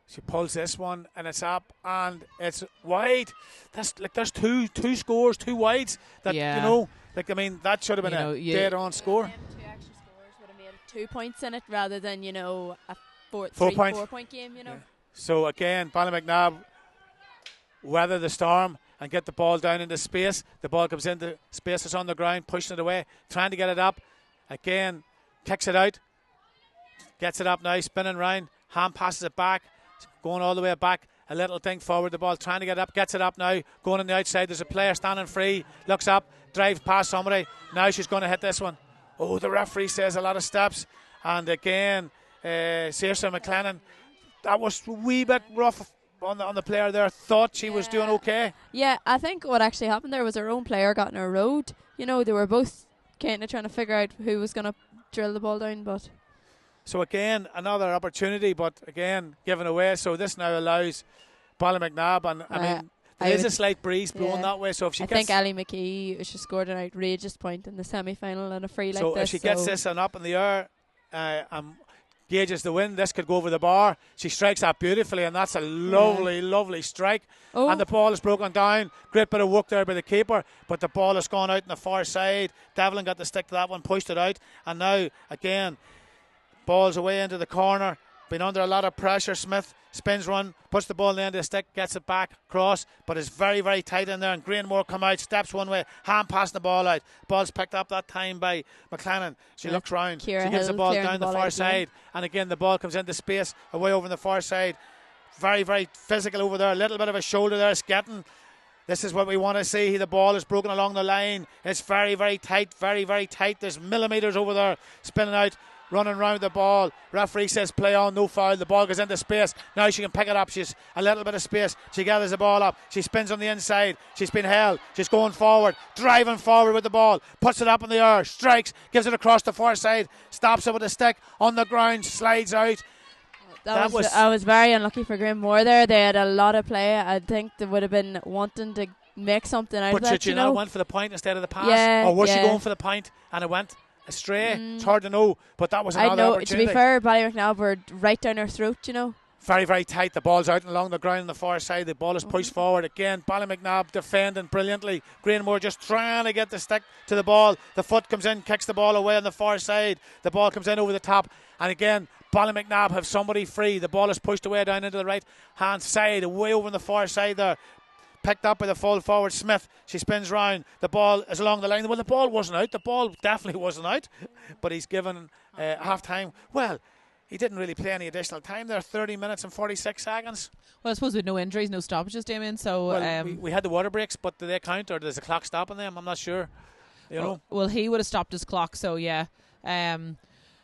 She pulls this one, and it's up, and it's wide. There's two scores, 2 wides. That that should have been a dead-on score. 2 extra scores would have made 2 points in it rather than a 4-point game. Yeah. So again, Ballymacnab weather the storm and get the ball down into space. The ball comes into space, it's on the ground, pushing it away, trying to get it up. Again, kicks it out, gets it up now, spinning round. Hand passes it back, going all the way back. A little thing forward, the ball trying to get up, gets it up now, going on the outside. There's a player standing free, looks up, drives past somebody. Now she's going to hit this one. Oh, the referee says a lot of steps. And again, Saoirse McLennan, that was a wee bit rough on the player there. Thought she was doing okay. Yeah, I think what actually happened there was her own player got in her road. They were both kind of trying to figure out who was going to drill the ball down, but... So again, another opportunity, but again, given away. So this now allows Ballymacnab, and I mean, there is a slight breeze blowing that way. So if she gets... I think Ellie McKee, she scored an outrageous point in the semi-final and a free like this. So if she gets this and up in the air, gauges the wind, this could go over the bar. She strikes that beautifully, and that's a lovely strike. Oh. And the ball is broken down. Great bit of work there by the keeper, but the ball has gone out on the far side. Devlin got the stick to that one, pushed it out, and now again, ball's away into the corner. Been under a lot of pressure. Smith spins run, puts the ball in the end of the stick, gets it back, cross, but it's very, very tight in there. And Granemore come out, steps one way, hand passing the ball out. Ball's picked up that time by McLennan. She looks round, she gives the ball down the far side, and again the ball comes into space, away over on the far side. Very, very physical over there. A little bit of a shoulder there. Sketton, This is what we want to see. The ball is broken along the line. It's very, very tight, very, very tight. There's millimetres over there, spinning out, running round the ball. Referee says play on, no foul. The ball goes into space. Now she can pick it up. She's a little bit of space. She gathers the ball up. She spins on the inside. She's been held. She's going forward, driving forward with the ball. Puts it up in the air, strikes, gives it across the far side, stops it with a stick on the ground, slides out. I was very unlucky for Granemore there. They had a lot of play. I think they would have been wanting to make something out of that. But should you not went for the point instead of the pass? Or was she going for the point and it went astray? It's hard to know, but that was another opportunity. To be fair, Ballymacnab were right down her throat, Very, very tight. The ball's out and along the ground on the far side. The ball is pushed forward again. Ballymacnab defending brilliantly. Granemore just trying to get the stick to the ball. The foot comes in, kicks the ball away on the far side. The ball comes in over the top. And again, Ballymacnab have somebody free. The ball is pushed away down into the right hand side, away over on the far side there. Picked up by the full forward Smith. She spins round. The ball is along the line. Well, the ball wasn't out. The ball definitely wasn't out. But he's given half time. Well, he didn't really play any additional time there. 30 minutes and 46 seconds. Well, I suppose with no injuries, no stoppages, Damien. So we had the water breaks, but do they count or does the clock stop on them? I'm not sure. You know. Well, he would have stopped his clock. So yeah.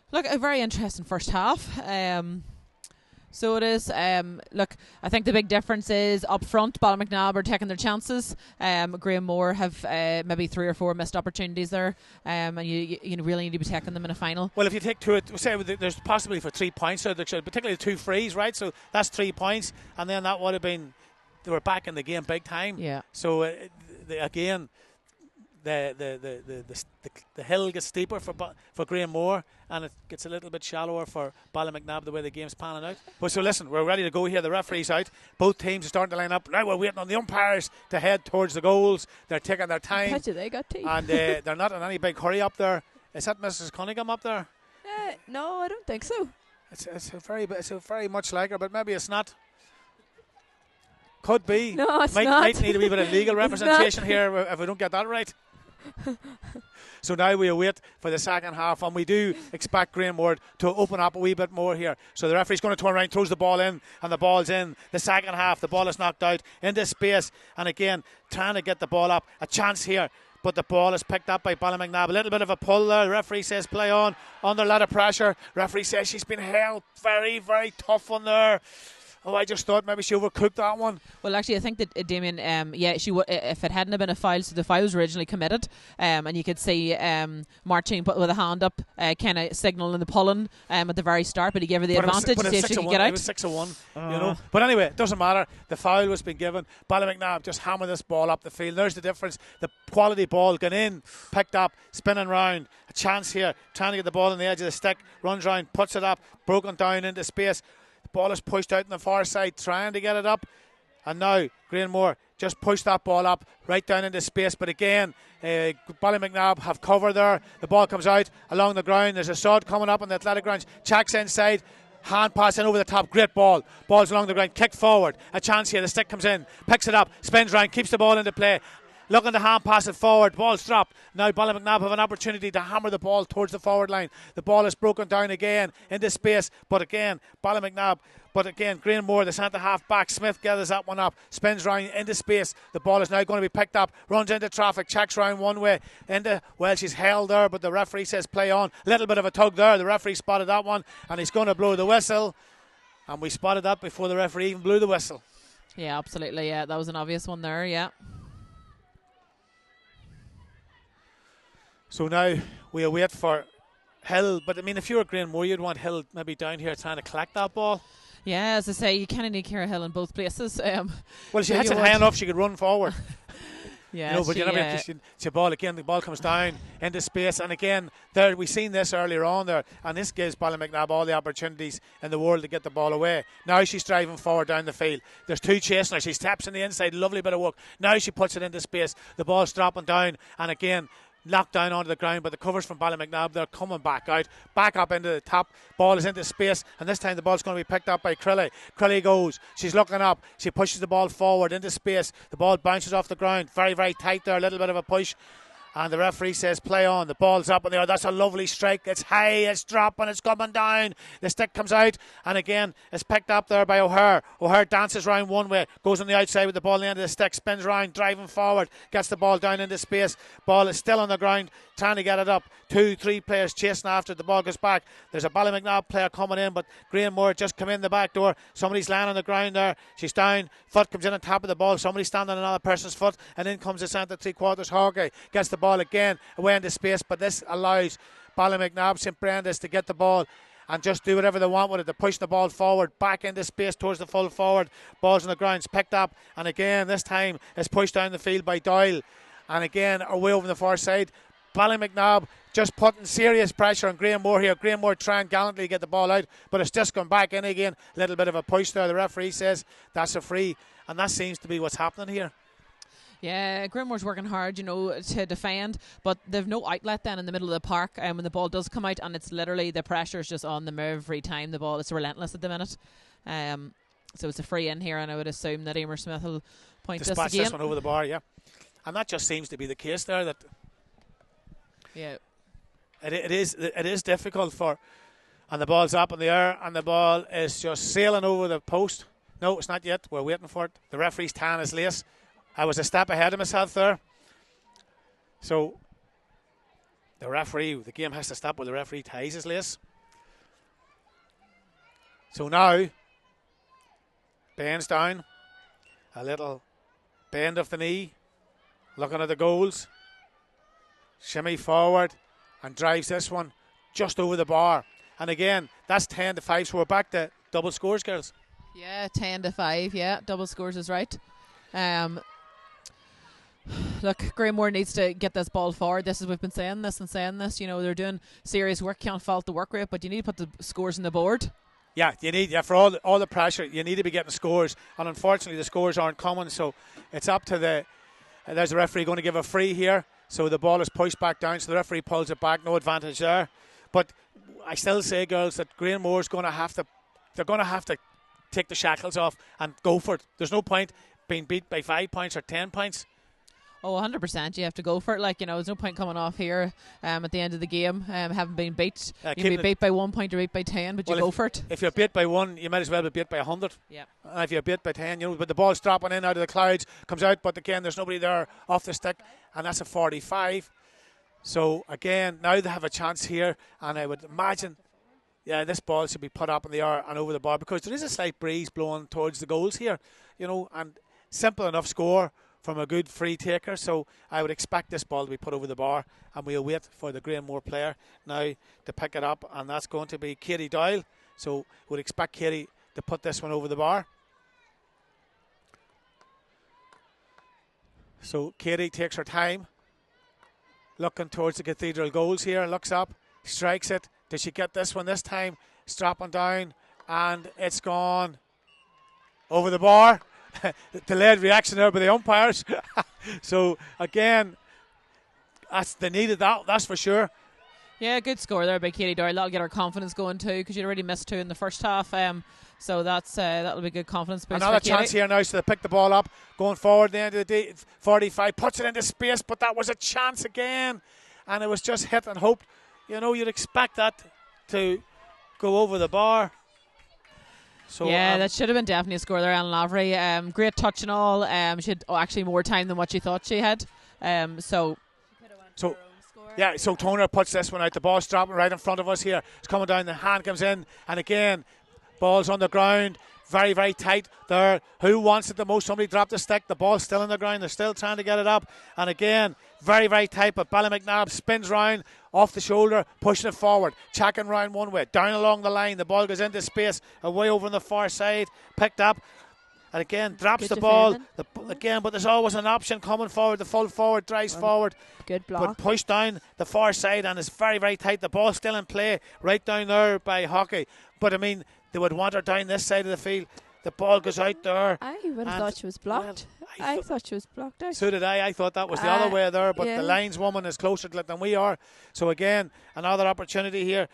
Look, a very interesting first half. So it is. Look, I think the big difference is up front, Ballymacnab are taking their chances. Granemore have maybe 3 or 4 missed opportunities there, and you really need to be taking them in a final. Well, if you take two, say there's possibly for 3 points, so particularly 2 frees, right? So that's 3 points, and then that would have been they were back in the game big time. Yeah. So again. The hill gets steeper for Granemore, and it gets a little bit shallower for Ballymacnab the way the game's panning out. But so listen, we're ready to go here. The referee's out. Both teams are starting to line up. Now we're waiting on the umpires to head towards the goals. They're taking their time. They got tea. And they're not in any big hurry up there. Is that Mrs. Cunningham up there? No, I don't think so. It's very much like her, but maybe it's not. Could be. No, it's not. Might need a wee bit of legal representation here if we don't get that right. So now we await for the second half, and we do expect Granemore to open up a wee bit more here. So the referee's going to turn around, throws the ball in, and the ball's in. The second half, the ball is knocked out into space, and again trying to get the ball up. A chance here, but the ball is picked up by Ballymacnab. A little bit of a pull there. The referee says play on, under a lot of pressure. Referee says she's been held very, very tough on there. Oh, I just thought maybe she overcooked that one. Well, actually, I think that Damien, she if it hadn't have been a foul, so the foul was originally committed, and you could see Martin put with a hand up, kind of signalling the pulling at the very start, but he gave her the advantage to see if she could get out. It was 6-1, you know. But anyway, it doesn't matter. The foul was been given. Ballymacnab just hammered this ball up the field. There's the difference. The quality ball gone in, picked up, spinning round. A chance here, trying to get the ball on the edge of the stick. Runs round, puts it up, broken down into space. Ball is pushed out on the far side, trying to get it up, and now Granemore just pushed that ball up right down into space. But again, Ballymacnab have cover there. The ball comes out along the ground. There's a sod coming up on the athletic grounds. Checks inside, hand pass in over the top. Great ball. Ball's along the ground, kicked forward. A chance here. The stick comes in, picks it up, spins round, keeps the ball into play. Looking to hand pass it forward. Ball's dropped. Now Ballymacnab have an opportunity to hammer the ball towards the forward line. The ball is broken down again into space. But again, Granemore, the centre half back. Smith gathers that one up. Spins round into space. The ball is now going to be picked up. Runs into traffic. Checks round one way. She's held there, but the referee says play on. Little bit of a tug there. The referee spotted that one, and he's going to blow the whistle. And we spotted that before the referee even blew the whistle. Yeah, absolutely. Yeah, that was an obvious one there. Yeah. So now we await for Hill, but I mean, if you were Granemore, you'd want Hill maybe down here trying to collect that ball. Yeah, as I say, you kind of need Ciara Hill in both places. Well, she hits it high enough, she could run forward. Yeah, but the ball again. The ball comes down into space, and again, there we've seen this earlier on there, and this gives Ballymacnab all the opportunities in the world to get the ball away. Now she's driving forward down the field. There's 2 chasing her. She steps in the inside, lovely bit of work. Now she puts it into space. The ball's dropping down, and again, knocked down onto the ground, but the covers from Ballymacnab, they're coming back out, back up into the top. Ball is into space, and this time the ball's going to be picked up by Crilly. Crilly goes, she's looking up, she pushes the ball forward into space. The ball bounces off the ground, very, very tight there, a little bit of a push, And the referee says play on. The ball's up in the air. That's a lovely strike. It's high, it's dropping, it's coming down. The stick comes out, and again it's picked up there by O'Hare. O'Hare dances round one way, goes on the outside with the ball in the end of the stick, spins round, driving forward, gets the ball down into space. Ball is still on the ground, trying to get it up. 2-3 players chasing after it. The ball goes back. There's a Ballymacnab player coming in, but Granemore just come in the back door. Somebody's lying on the ground there. She's down. Foot comes in on top of the ball. Somebody's standing on another person's foot, and in comes the centre 3/4 Hawkeye. Gets the ball again away into space, but this allows Ballymacnab St Brenda's to get the ball and just do whatever they want with it. They're pushing the ball forward, back into space towards the full forward. Ball's on the ground, it's picked up, and again this time it's pushed down the field by Doyle, and again away over the far side. Ballymacnab just putting serious pressure on Granemore here. Granemore trying gallantly to get the ball out, but it's just gone back in again. A little bit of a push there. The referee says that's a free, and that seems to be what's happening here. Yeah, Granemore's working hard, to defend, but they've no outlet then in the middle of the park when the ball does come out, and it's literally the pressure's just on them every time. The ball is relentless at the minute. So it's a free in here, and I would assume that Emer Smith will point this again. This one over the bar, yeah. And that just seems to be the case there. That yeah, it is difficult for, and the ball's up in the air, and the ball is just sailing over the post. No, it's not yet. We're waiting for it. The referee's tying his lace. I was a step ahead of myself there. So the game has to stop where the referee ties his lace. So now, bends down, a little bend of the knee, looking at the goals, shimmy forward, and drives this one just over the bar. And again, that's 10-5, so we're back to double scores, girls. Yeah, 10-5, yeah, double scores is right. Look, Granemore needs to get this ball forward. We've been saying this. They're doing serious work. Can't fault the work rate, but you need to put the scores on the board. Yeah, you need for all the pressure. You need to be getting scores, and unfortunately, the scores aren't coming. So it's up to there's the referee going to give a free here. So the ball is pushed back down. So the referee pulls it back. No advantage there. But I still say, girls, that Granemore's going to have to. They're going to have to take the shackles off and go for it. There's no point being beat by 5 points or 10 points. Oh, 100%. You have to go for it. There's no point coming off here at the end of the game, having been beat. You can be beat by 1 point or beat by 10, but you go for it. If you're beat by 1, you might as well be beat by 100. Yeah. And if you're beat by 10, but the ball's dropping in out of the clouds, comes out, but again, there's nobody there off the stick, and that's a 45. So again, now they have a chance here, and I would imagine, this ball should be put up in the air and over the bar, because there is a slight breeze blowing towards the goals here, and simple enough score from a good free taker. So I would expect this ball to be put over the bar, and we'll wait for the Granemore player now to pick it up, and that's going to be Katie Doyle. So we'd expect Katie to put this one over the bar. So Katie takes her time, looking towards the Cathedral goals here, looks up, strikes it. Does she get this one this time? It's dropping down, and it's gone over the bar. Delayed reaction there by the umpires. So again, they needed that, that's for sure. Yeah, good score there by Katie Doyle. That'll get her confidence going too, because you'd already missed 2 in the first half. So that'll be good confidence boost. Another for Katie. chance here now, so they pick the ball up, going forward. The end of the day, 45 puts it into space, but that was a chance again, and it was just hit and hoped. You'd expect that to go over the bar. So, that should have been definitely a score there, Ellen Lavery. Great touch and all. She had actually more time than what she thought she had. So Toner puts this one out. The ball's dropping right in front of us here. It's coming down. The hand comes in, and again, ball's on the ground. Very, very tight there. Who wants it the most? Somebody dropped the stick. The ball's still on the ground. They're still trying to get it up. And again, very, very tight. But Ballymacnab spins round off the shoulder, pushing it forward, checking round one way, down along the line. The ball goes into space, away over on the far side, picked up. And again, drops the ball. But there's always an option coming forward. The full forward drives forward. Good block. But pushed down the far side, and it's very, very tight. The ball's still in play right down there by Hockey. But they would want her down this side of the field. The ball goes out there. I would have thought she was blocked. I thought she was blocked out. So did I. I thought that was the other way there, but the lineswoman is closer to it than we are. So again, another opportunity here.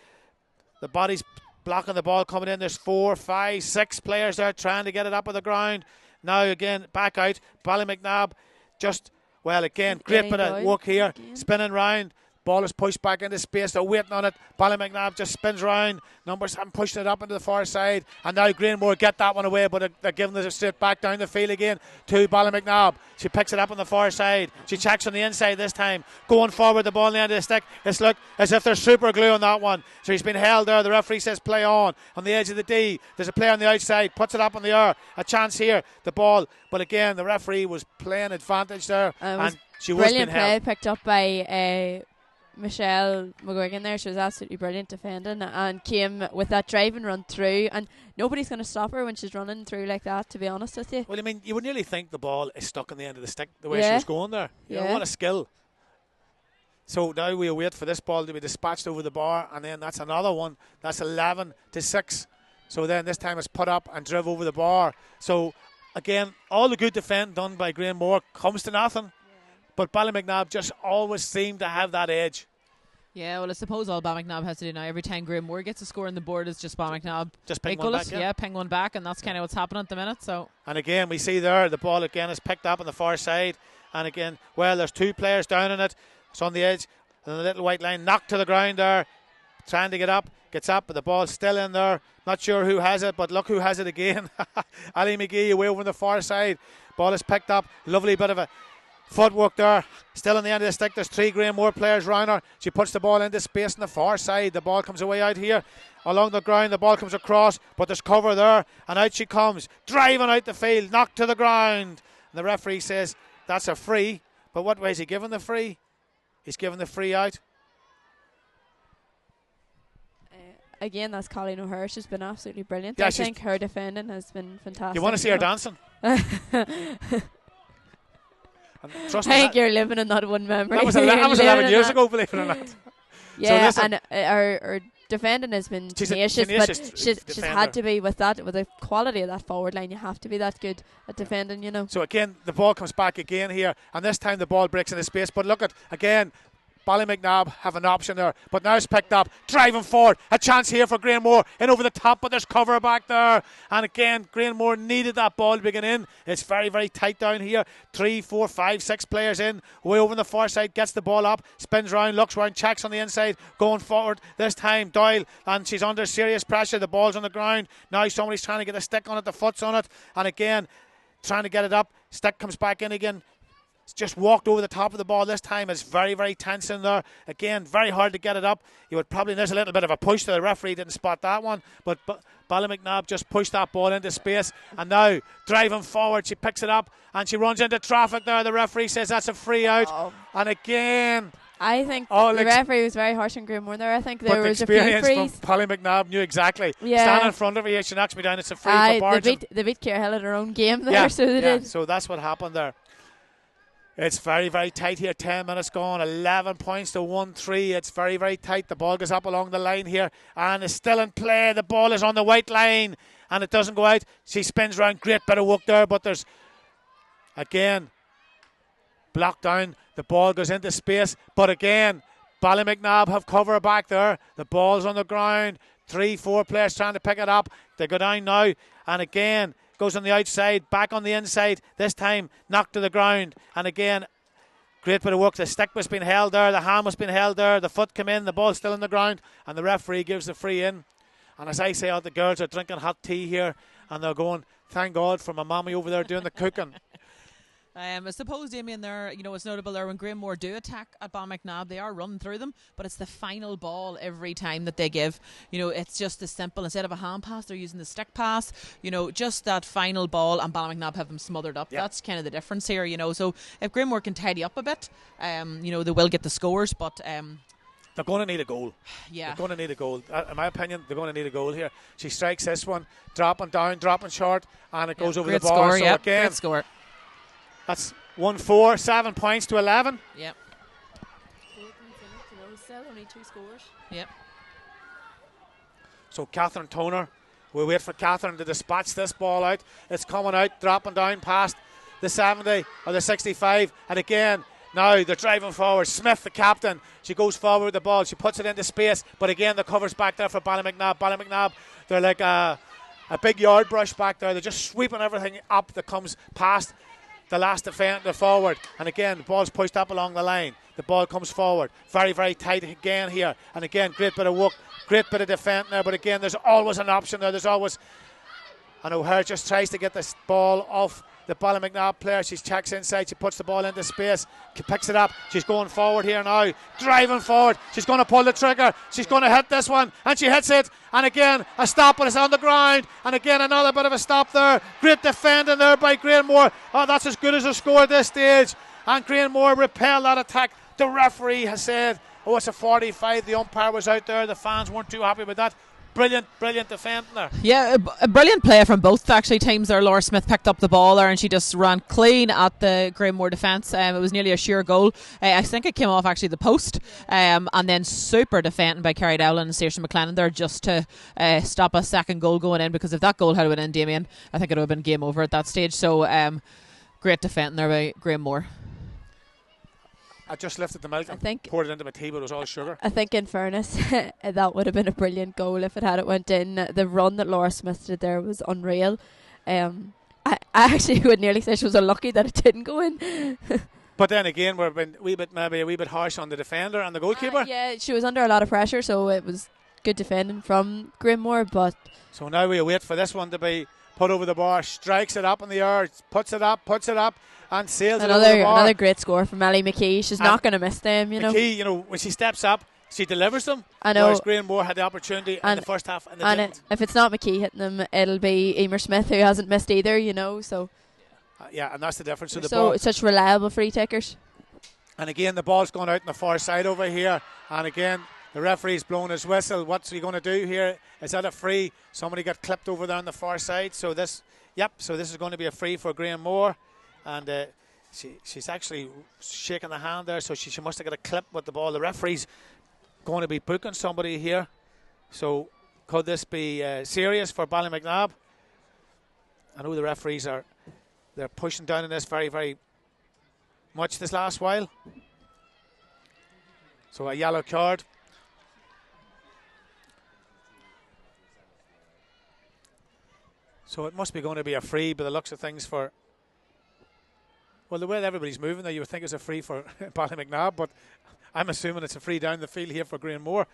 The body's blocking the ball coming in. There's 4, 5, 6 players there trying to get it up on the ground. Now again, back out. Ballymacnab just Well, again, great bit of work here. Spinning round. Ball is pushed back into space. They're waiting on it. Ballymacnab just spins round. Number 7 pushing it up into the far side. And now Granemore get that one away, but they're giving it straight back down the field again to Ballymacnab. She picks it up on the far side. She checks on the inside this time. Going forward, the ball in the end of the stick. It's look as if there's super glue on that one. So he's been held there. The referee says play on the edge of the D. There's a player on the outside. Puts it up in the air. A chance here. The ball. But again, the referee was playing advantage there. And she was being held. Brilliant play picked up by Michelle McGuigan there. She was absolutely brilliant defending and came with that drive and run through, and nobody's going to stop her when she's running through like that, to be honest with you. Well, I mean, you would nearly think the ball is stuck in the end of the stick the way she was going there. You know, what a skill. So now we wait for this ball to be dispatched over the bar, and then that's another one. That's 11-6. So then this time it's put up and driven over the bar. So again, all the good defending done by Granemore comes to nothing. But Ballymacnab just always seem to have that edge. Yeah, well, I suppose all Ballymacnab has to do now, every time Granemore gets a score on the board, is just Ballymacnab just ping one back. Yeah, ping one back, and that's kind of what's happening at the minute. So. And again, we see there the ball again is picked up on the far side. And again, well, there's 2 players down on it. It's on the edge. And the little white line knocked to the ground there. Trying to get up. Gets up, but the ball's still in there. Not sure who has it, but look who has it again. Ali McGee away over on the far side. Ball is picked up. Lovely bit of a footwork there. Still on the end of the stick. There's 3 Granemore players round her. She puts the ball into space on the far side. The ball comes away out here along the ground. The ball comes across, but there's cover there, and out she comes, driving out the field, knocked to the ground. And the referee says that's a free. But what way is he giving the free? He's giving the free out. Again, that's Colleen O'Hare. She's been absolutely brilliant. Yeah, I think her defending has been fantastic. You want to see her dancing? I think you're living in that one memory. That was 11 years ago, believe it or not. Yeah, so and our defending has been tenacious, but she's had to be with the quality of that forward line. You have to be that good at defending, you know. So again, the ball comes back again here, and this time the ball breaks into space. But look at again. Ballymacnab have an option there, but now it's picked up, driving forward, a chance here for Granemore, in over the top, but there's cover back there, and again Granemore needed that ball to begin in. It's very, very tight down here, 3, 4, 5, 6 players in, way over on the far side, gets the ball up, spins round, looks round, checks on the inside, going forward, this time Doyle, and she's under serious pressure, the ball's on the ground, now somebody's trying to get a stick on it, the foot's on it, and again, trying to get it up, stick comes back in again. It's just walked over the top of the ball this time. It's very, very tense in there. Again, very hard to get it up. You would probably, there's a little bit of a push there. The referee didn't spot that one. But Ballymacnab just pushed that ball into space. And now, driving forward, she picks it up and she runs into traffic there. The referee says that's a free out. And again... I think the referee was very harsh on Granemore there. I think there was a few frees. Experience from Ballymacnab knew exactly. Yeah. Standing in front of her, she knocks me down. It's a free for Bargin. They beat Carehill at her own game there. So they did. So that's what happened there. It's very, very tight here. 10 minutes gone. 11 points to 1-3. It's very, very tight. The ball goes up along the line here and is still in play. The ball is on the white line and it doesn't go out. She spins round. Great bit of work there, but there's again blocked down. The ball goes into space, but again Ballymacnab have cover back there. The ball's on the ground. 3, 4 players trying to pick it up. They go down now, and again goes on the outside, back on the inside, this time knocked to the ground, and again great bit of work. The stick was being held there, the hand was being held there, the foot came in, the ball's still on the ground, and the referee gives the free in. And as I say, all the girls are drinking hot tea here and they're going, thank God for my mommy over there doing the cooking. I suppose, Damien, there, you know, it's notable there when Granemore do attack at Ballymacnab, they are running through them, but it's the final ball every time that they give. You know, it's just as simple. Instead of a hand pass, they're using the stick pass. You know, just that final ball, and Ballymacnab have them smothered up. Yep. That's kind of the difference here, you know. So if Granemore can tidy up a bit, you know, they will get the scores, but... they're going to need a goal. Yeah. They're going to need a goal. In my opinion, they're going to need a goal here. She strikes this one, dropping down, dropping short, and it goes over the bar. Score, so again, great score. That's 1-4, 7 points to 11. Yep. Still only 2 scores. Yep. So Catherine Toner, we'll wait for Catherine to dispatch this ball out. It's coming out, dropping down past the 70 or the 65, and again, now they're driving forward. Smith, the captain, she goes forward with the ball. She puts it into space, but again, the cover's back there for Ballymacnab. Ballymacnab, they're like a big yard brush back there. They're just sweeping everything up that comes past the last defender forward. And again, the ball's pushed up along the line. The ball comes forward. Very, very tight again here. And again, great bit of work, great bit of defending there. But again, there's always an option there. There's always... And O'Hare just tries to get this ball off the Ballymacnab player. She checks inside, she puts the ball into space, picks it up, she's going forward here now, driving forward, she's going to pull the trigger, she's going to hit this one, and she hits it, and again a stop, but it's on the ground, and again another bit of a stop there. Great defending there by Granemore. Oh, that's as good as a score at this stage, and Granemore repelled that attack. The referee has said, oh, it's a 45, the umpire was out there, the fans weren't too happy with that. Brilliant defending there. Yeah, a brilliant play from both actually teams there. Laura Smith picked up the ball there and she just ran clean at the Granemore defence. It was nearly a sheer goal. I think it came off actually the post, and then super defending by Kerry Dowling and Saoirse McLennan there just to stop a second goal going in, because if that goal had went in, Damien, I think it would have been game over at that stage. So great defending there by Granemore. I just lifted the milk and poured it into my tea, but it was all sugar. I think in fairness that would have been a brilliant goal if it had went in. The run that Laura Smith did there was unreal. I actually would nearly say she was unlucky that it didn't go in. But then again, we're maybe a wee bit harsh on the defender and the goalkeeper. Yeah, she was under a lot of pressure, so it was good defending from Granemore. But so now we wait for this one to be put over the bar, strikes it up in the air, puts it up, and sails it over the bar. Another great score from Ellie McKee. She's not going to miss them, you know. McKee, when she steps up, she delivers them. I know. Whereas Granemore had the opportunity in the first half, and they didn't. If it's not McKee hitting them, it'll be Emer Smith, who hasn't missed either, you know. So yeah, and that's the difference. So such reliable free takers. And again, the ball's going out on the far side over here, and again, the referee's blowing his whistle. What's he going to do here? Is that a free? Somebody got clipped over there on the far side. So this is going to be a free for Granemore, and she's actually shaking the hand there. So she must have got a clip with the ball. The referee's going to be booking somebody here. So could this be serious for Ballymacnab? I know the referees they're pushing down on this very, very much this last while. So a yellow card. So it must be going to be a free by the looks of things for... Well, the way everybody's moving there, you would think it's a free for Ballymacnab, but I'm assuming it's a free down the field here for Granemore.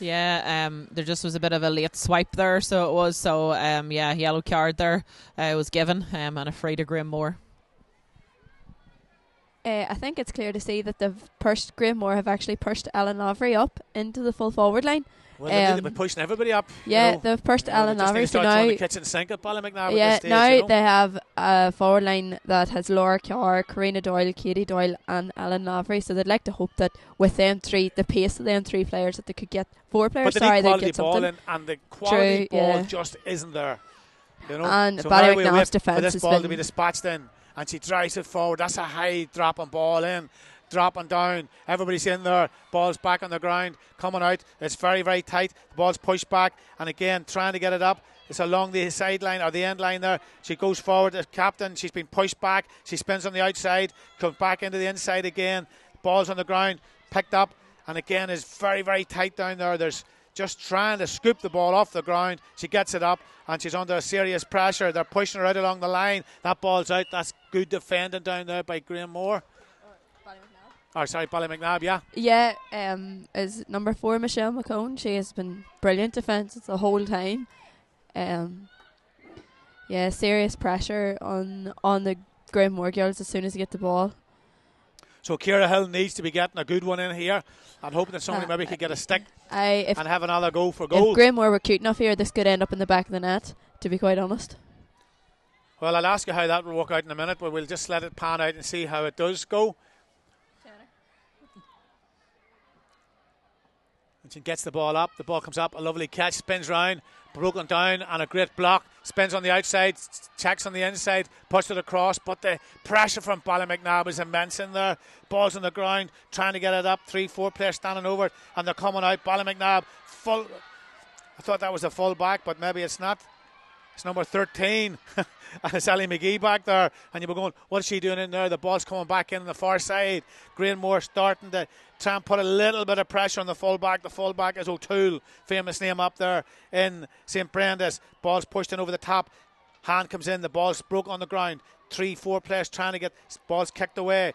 Yeah, there just was a bit of a late swipe there, so it was. So, yellow card there was given, and a free to Granemore. I think it's clear to see that Granemore have actually pushed Ellen Lavery up into the full forward line. Well, they need to be pushing everybody up. Yeah, they've pushed Ellen Lavery. So now the kitchen sink at Ballymacnab at this stage, now they have a forward line that has Laura Carr, Karina Doyle, Katie Doyle, and Ellen Lavery. So they'd like to hope that with them three, the pace of them three players, that they could get four players. But they need quality ball in, and the quality ball just isn't there. You know? And so Ballymacnab's defence for this ball to be dispatched in, and she drives it forward. That's a high dropping ball in. Dropping down, everybody's in there, ball's back on the ground, coming out, it's very, very tight, the ball's pushed back, and again trying to get it up, it's along the sideline or the end line there, she goes forward, the captain, she's been pushed back, she spins on the outside, comes back into the inside again, ball's on the ground, picked up, and again is very, very tight down there. There's just trying to scoop the ball off the ground, she gets it up, and she's under serious pressure, they're pushing her out along the line, that ball's out, that's good defending down there by Granemore. Ballymacnab, yeah. Yeah, is number 4 Michelle McCone. She has been brilliant defence the whole time. Serious pressure on the Granemore girls as soon as they get the ball. So Ciara Hill needs to be getting a good one in here and hoping that somebody maybe could get a stick and have another go for goal. If Granemore were cute enough here, this could end up in the back of the net, to be quite honest. Well, I'll ask you how that will work out in a minute, but we'll just let it pan out and see how it does go. And she gets the ball up, the ball comes up, a lovely catch, spins round, broken down, and a great block, spins on the outside, checks on the inside, puts it across, but the pressure from Ballymacnab is immense in there. Ball's on the ground, trying to get it up, 3-4 players standing over it, and they're coming out. Ballymacnab full. I thought that was a full back, but maybe it's not. It's number 13, and it's Ellie McGee back there, and you were going, what's she doing in there? The ball's coming back in on the far side. Granemore starting to try and put a little bit of pressure on the fullback. The fullback is O'Toole, famous name up there in St. Brenda's. Ball's pushed in over the top. Hand comes in, the ball's broke on the ground. 3-4 players trying to get balls kicked away.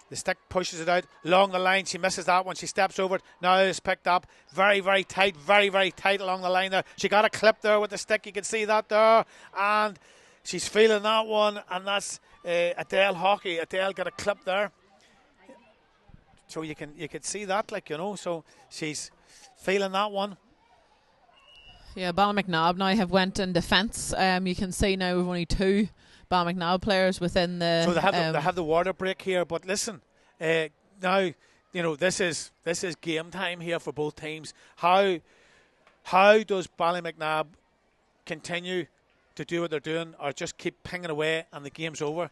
The stick pushes it out along the line. She misses that one. She steps over it. Now it's picked up. Very, very tight. Very, very tight along the line there. She got a clip there with the stick. You can see that there. And she's feeling that one. And that's Adele Hockey. Adele got a clip there. So you can see that, like, you know. So she's feeling that one. Yeah, Ballymacnab now have went in defence. You can see now we've only 2 Ballymacnab players within the. So they have the water break here. But listen, now, you know, this is game time here for both teams. How does Ballymacnab continue to do what they're doing, or just keep pinging away and the game's over?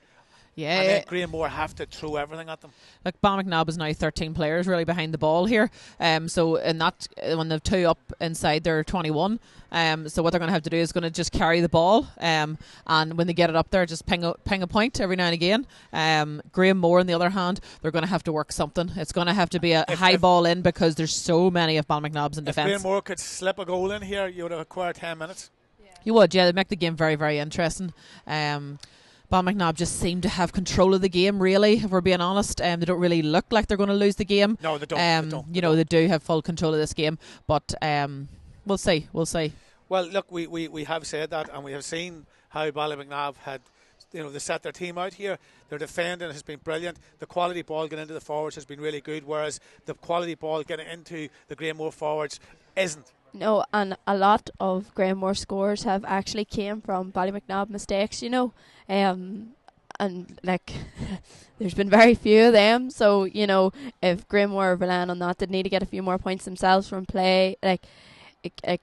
Yeah, and then Granemore have to throw everything at them. Like, Ballymacnab is now 13 players really behind the ball here. So in that, when they've 2 up inside, they're 21. So what they're going to have to do is going to just carry the ball. And when they get it up there, just ping a point every now and again. Granemore, on the other hand, they're going to have to work something. It's going to have to be a high ball in, because there's so many of Ballymacnabs in defence. If Granemore could slip a goal in here, you would have acquired 10 minutes. Yeah. You would, yeah. They'd make the game very, very interesting. Ballymacnab just seem to have control of the game, really, if we're being honest. They don't really look like they're going to lose the game. No, they don't. They do have full control of this game, but we'll see. Well, look, we have said that, and we have seen how Ballymacnab had, you know, they set their team out here. Their defending has been brilliant. The quality ball getting into the forwards has been really good, whereas the quality ball getting into the Granemore forwards isn't. No, and a lot of Granemore scores have actually came from Ballymacnab mistakes, you know. And like there's been very few of them, so, you know, if Granemore are relying on that, they need to get a few more points themselves from play. Like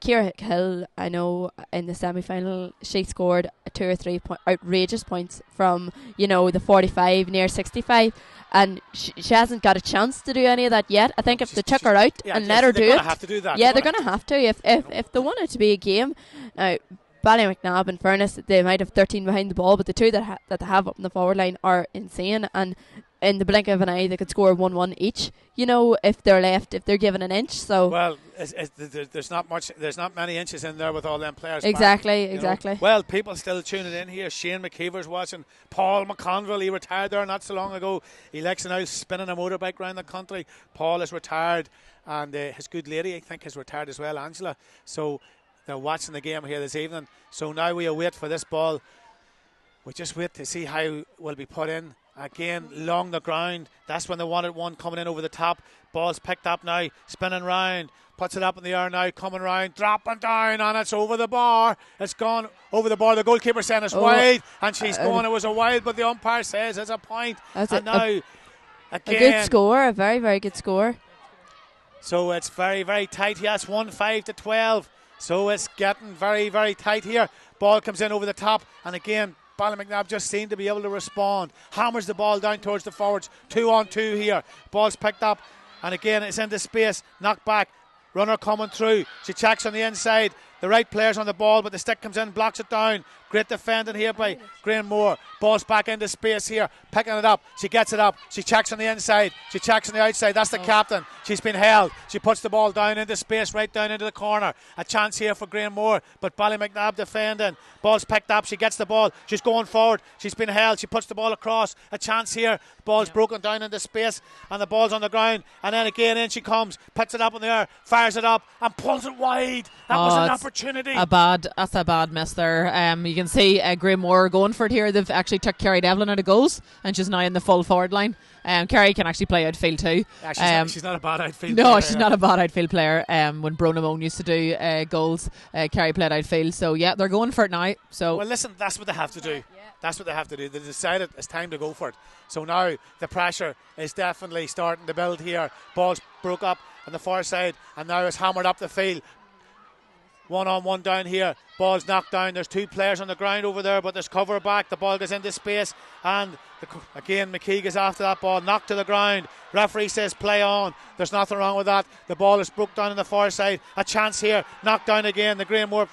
Ciara Hill, I know in the semi-final she scored 2 or 3 outrageous points from, you know, the 45 near 65, and she hasn't got a chance to do any of that yet. I think if they took her out and let her do it, they're going to have to do that. Yeah, they're going to have to if they want it to be a game. Now, Ballymacnab, in fairness, they might have 13 behind the ball, but the 2 that they have up in the forward line are insane, and in the blink of an eye they could score 1-1 each, you know, if they're given an inch. So well, there's not many inches in there with all them players exactly back, Well, people still tuning in here. Shane McKeever's watching. Paul McConville, he retired there not so long ago. He likes now spinning a motorbike around the country. Paul is retired, and his good lady, I think, is retired as well, Angela. So they're watching the game here this evening. So now we await for this ball. We just wait to see how it will be put in. Again, along the ground. That's when they wanted one coming in over the top. Ball's picked up now, spinning round. Puts it up in the air now, coming round, dropping down, and it's over the bar. It's gone over the bar. The goalkeeper saying it's wide, and she's going, it was a wide, but the umpire says it's a point. And now, again, a good score, a very, very good score. So it's very, very tight. Yes, 1-5-12. So it's getting very, very tight here. Ball comes in over the top, and again, Ballymacnab just seemed to be able to respond. Hammers the ball down towards the forwards. 2-on-2 here. Ball's picked up, and again it's into space. Knocked back. Runner coming through. She checks on the inside. The right player's on the ball, but the stick comes in, blocks it down. Great defending here by Granemore. Ball's back into space here, picking it up. She gets it up. She checks on the inside. She checks on the outside. That's the captain. She's been held. She puts the ball down into space, right down into the corner. A chance here for Granemore, but Ballymacnab defending. Ball's picked up. She gets the ball. She's going forward. She's been held. She puts the ball across. A chance here. Ball's broken down into space, and the ball's on the ground. And then again, in she comes, picks it up in the air, fires it up, and pulls it wide. That was an opportunity. That's a bad miss there. You can see Granemore going for it here. They've actually took Kerry Devlin out of goals, and she's now in the full forward line. Kerry can actually play outfield too. She's not a bad outfield player. No, she's not a bad outfield player. When Bronamone used to do goals, Kerry played outfield. So yeah, they're going for it now. So well, listen, that's what they have to do. That's what they have to do. They decided it's time to go for it. So now the pressure is definitely starting to build here. Ball's broke up on the far side, and now it's hammered up the field. 1-on-1 down here. Ball's knocked down. There's 2 players on the ground over there, but there's cover back. The ball goes into space, and again McKeague is after that ball, knocked to the ground. Referee says play on. There's nothing wrong with that. The ball is broke down on the far side. A chance here, knocked down again. The Granemore.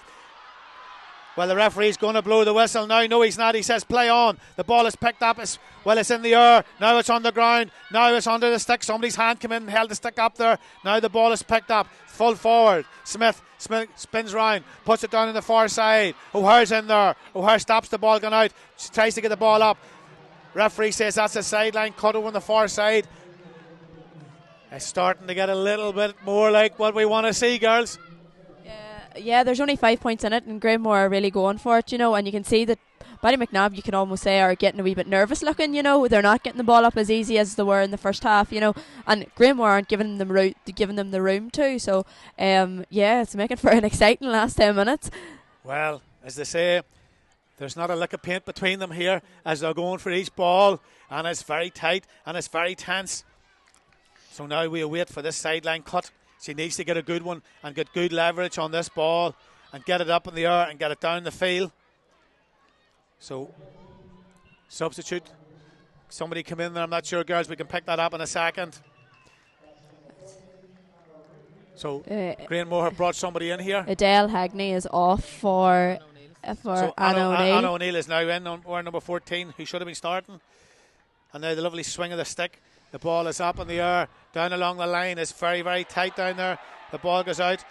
Well, the referee's going to blow the whistle now. No, he's not. He says play on. The ball is picked up. It's in the air. Now it's on the ground. Now it's under the stick. Somebody's hand came in and held the stick up there. Now the ball is picked up. Full forward. Smith spins round. Puts it down on the far side. O'Hare's in there. O'Hare stops the ball going out. She tries to get the ball up. Referee says that's a sideline cut over on the far side. It's starting to get a little bit more like what we want to see, girls. Yeah, there's only 5 points in it, and Granemore are really going for it, and you can see that Ballymacnab, you can almost say, are getting a wee bit nervous looking, they're not getting the ball up as easy as they were in the first half, and Granemore aren't giving them the room to, so it's making for an exciting last 10 minutes. Well, as they say, there's not a lick of paint between them here as they're going for each ball, and it's very tight and it's very tense. So now we wait for this sideline cut. She needs to get a good one and get good leverage on this ball and get it up in the air and get it down the field. So, substitute. Somebody come in there. I'm not sure, girls. We can pick that up in a second. So, Granemore have brought somebody in here. Adele Hagney is off for Anna O'Neill. Anna O'Neill is now in on number 14, who should have been starting. And now the lovely swing of the stick. The ball is up in the air, down along the line. It's very, very tight down there. The ball goes out,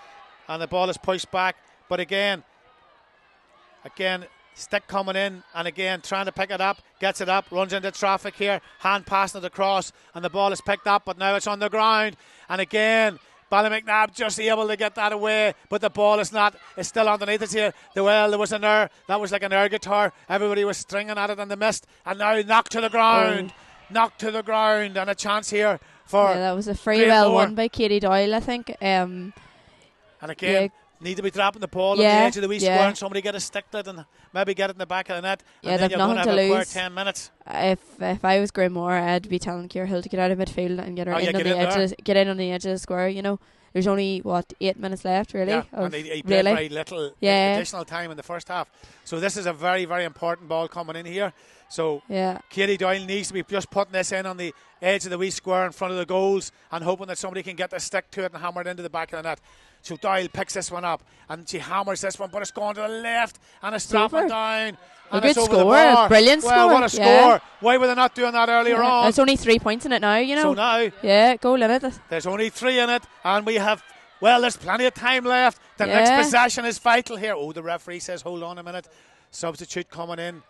and the ball is pushed back. But again, stick coming in, and again, trying to pick it up. Gets it up, runs into traffic here. Hand passing it across, and the ball is picked up, but now it's on the ground. And again, Ballymacnab just able to get that away, but the ball is not. It's still underneath it here. There was an air. That was like an air guitar. Everybody was stringing at it, and they missed. And now knocked to the ground. Knocked to the ground, and a chance here for that was a free well won by Katie Doyle, I think. And again, need to be dropping the ball on the edge of the wee square, and somebody get a stick to it and maybe get it in the back of the net. Yeah, and then they've you're going to nothing have to a lose. 10 minutes. If I was Granemore, I'd be telling Ciara Hill to get out of midfield and get her get in on the edge of the square. There's only 8 minutes left, really. Yeah, and he played very little additional time in the first half. So this is a very, very important ball coming in here. So Katie Doyle needs to be just putting this in on the edge of the wee square in front of the goals and hoping that somebody can get the stick to it and hammer it into the back of the net. So Doyle picks this one up and she hammers this one, but it's going to the left and it's dropping down. A good score, a brilliant score. Well, what a score. Yeah. Why were they not doing that earlier on? There's only 3 points in it now, So now, goal in it. There's only 3 in it, and we have, there's plenty of time left. The next possession is vital here. Oh, the referee says, hold on a minute. Substitute coming in.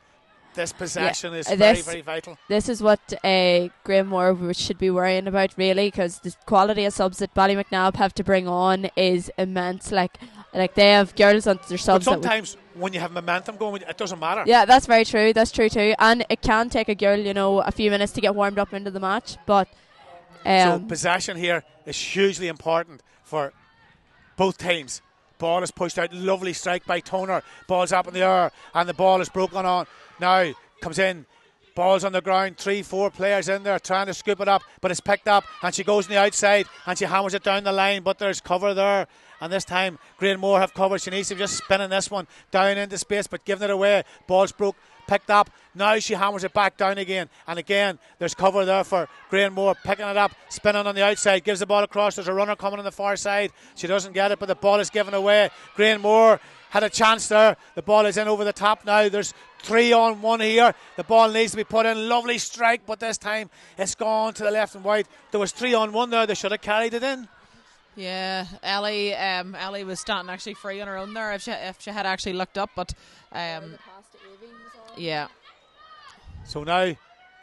This possession is very, very vital. This is what Granemore should be worrying about, really, because the quality of subs that Ballymacnab have to bring on is immense. Like they have girls on their subs. But sometimes when you have momentum going, it doesn't matter. Yeah, that's very true. That's true too. And it can take a girl, a few minutes to get warmed up into the match. But so possession here is hugely important for both teams. Ball is pushed out. Lovely strike by Toner. Ball's up in the air, and the ball is broken on. Now comes in. Ball's on the ground. 3-4 players in there trying to scoop it up, but it's picked up, and she goes on the outside and she hammers it down the line. But there's cover there, and this time Granemore have covered. She needs to be just spinning this one down into space, but giving it away. Ball's broke. Picked up. Now she hammers it back down again. And again, there's cover there for Granemore. Picking it up, spinning on the outside, gives the ball across. There's a runner coming on the far side. She doesn't get it, but the ball is given away. Granemore had a chance there. The ball is in over the top now. There's 3-on-1 here. The ball needs to be put in. Lovely strike, but this time it's gone to the left and wide. There was 3-on-1 there. They should have carried it in. Yeah, Ellie was standing actually free on her own there if she had actually looked up, but yeah. So now,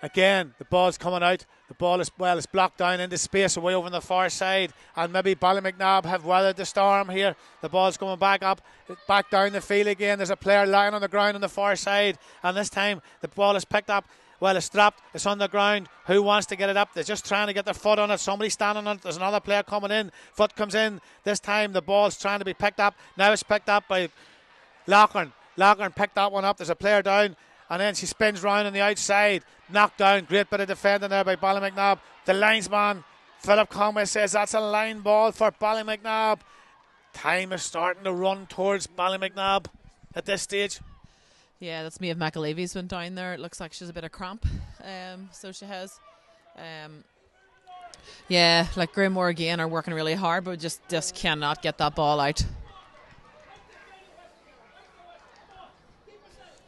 again, the ball's coming out. The ball is, it's blocked down into space away over on the far side. And maybe Ballymacnab have weathered the storm here. The ball's coming back up, back down the field again. There's a player lying on the ground on the far side. And this time, the ball is picked up. It's dropped. It's on the ground. Who wants to get it up? They're just trying to get their foot on it. Somebody standing on it. There's another player coming in. Foot comes in. This time, the ball's trying to be picked up. Now it's picked up by Loughlin. Loughlin picked that one up. There's a player down, and then she spins round on the outside. Knocked down. Great bit of defending there by Ballymacnab. The linesman, Philip Conway, says that's a line ball for Ballymacnab. Time is starting to run towards Ballymacnab at this stage. Yeah, that's Maeve McAlevy's went down there. It looks like she's a bit of cramp. So she has. Yeah, like Granemore again are working really hard, but just cannot get that ball out.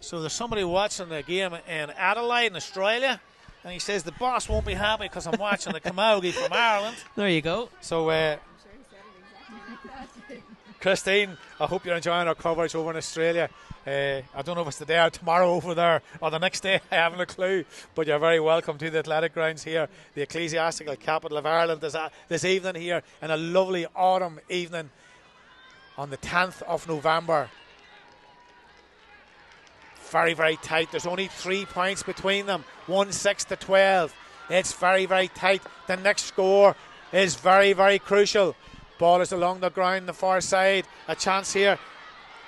So there's somebody watching the game in Adelaide in Australia, and he says the boss won't be happy because I'm watching the Camogie from Ireland. There you go. So Christine, I hope you're enjoying our coverage over in Australia. I don't know if it's the day or tomorrow over there or the next day, I haven't a clue, but you're very welcome to the athletic grounds here, the ecclesiastical capital of Ireland this evening here, in a lovely autumn evening on the 10th of November. Very, very tight. There's only 3 points between them, 6-12. It's very, very tight. The next score is very, very crucial. Ball is along the ground, the far side. A chance here.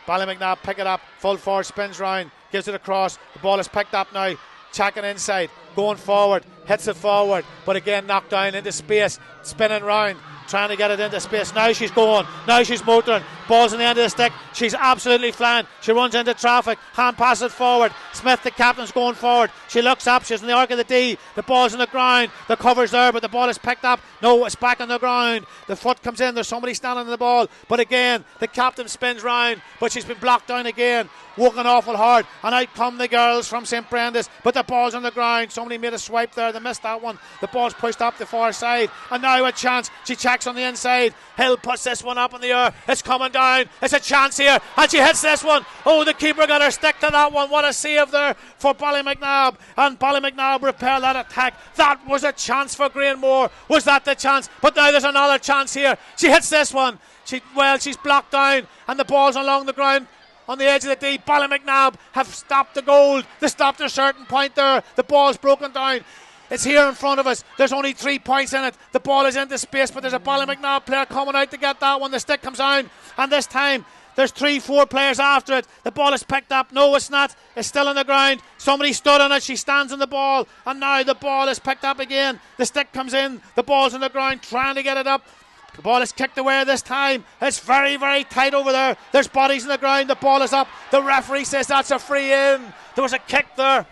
Ballymacnab pick it up. Full forward, spins round, gives it across. The ball is picked up now. Checking inside, going forward, hits it forward, but again knocked down into space, spinning round, trying to get it into space. Now she's going, now she's motoring. Ball's in the end of the stick. She's absolutely flying. She runs into traffic, hand passes forward. Smith, the captain's going forward. She looks up, she's in the arc of the D. The ball's on the ground, the cover's there, but the ball is picked up. No, it's back on the ground. The foot comes in, there's somebody standing on the ball, but again the captain spins round, but she's been blocked down again, working awful hard, and out come the girls from St Brenda's, but the ball's on the ground. Somebody made a swipe there, they missed that one. The ball's pushed up the far side, and now a chance. She checks on the inside. Hill puts this one up in the air, it's coming down, it's a chance here, and she hits this one. Oh, the keeper got her stick to that one. What a save there for Ballymacnab, and Ballymacnab repel that attack. That was a chance for Granemore. Was that the chance? But now there's another chance here. She hits this one. She's blocked down, and the ball's along the ground on the edge of the D. Ballymacnab have stopped the goal. They stopped a certain point there. The ball's broken down. It's here in front of us. There's only 3 points in it. The ball is into space, but there's a Ballymacnab player coming out to get that one. The stick comes down, and this time there's 3-4 players after it. The ball is picked up. No, it's not. It's still on the ground. Somebody stood on it. She stands on the ball, and now the ball is picked up again. The stick comes in. The ball's on the ground, trying to get it up. The ball is kicked away this time. It's very, very tight over there. There's bodies on the ground. The ball is up. The referee says that's a free in. There was a kick there.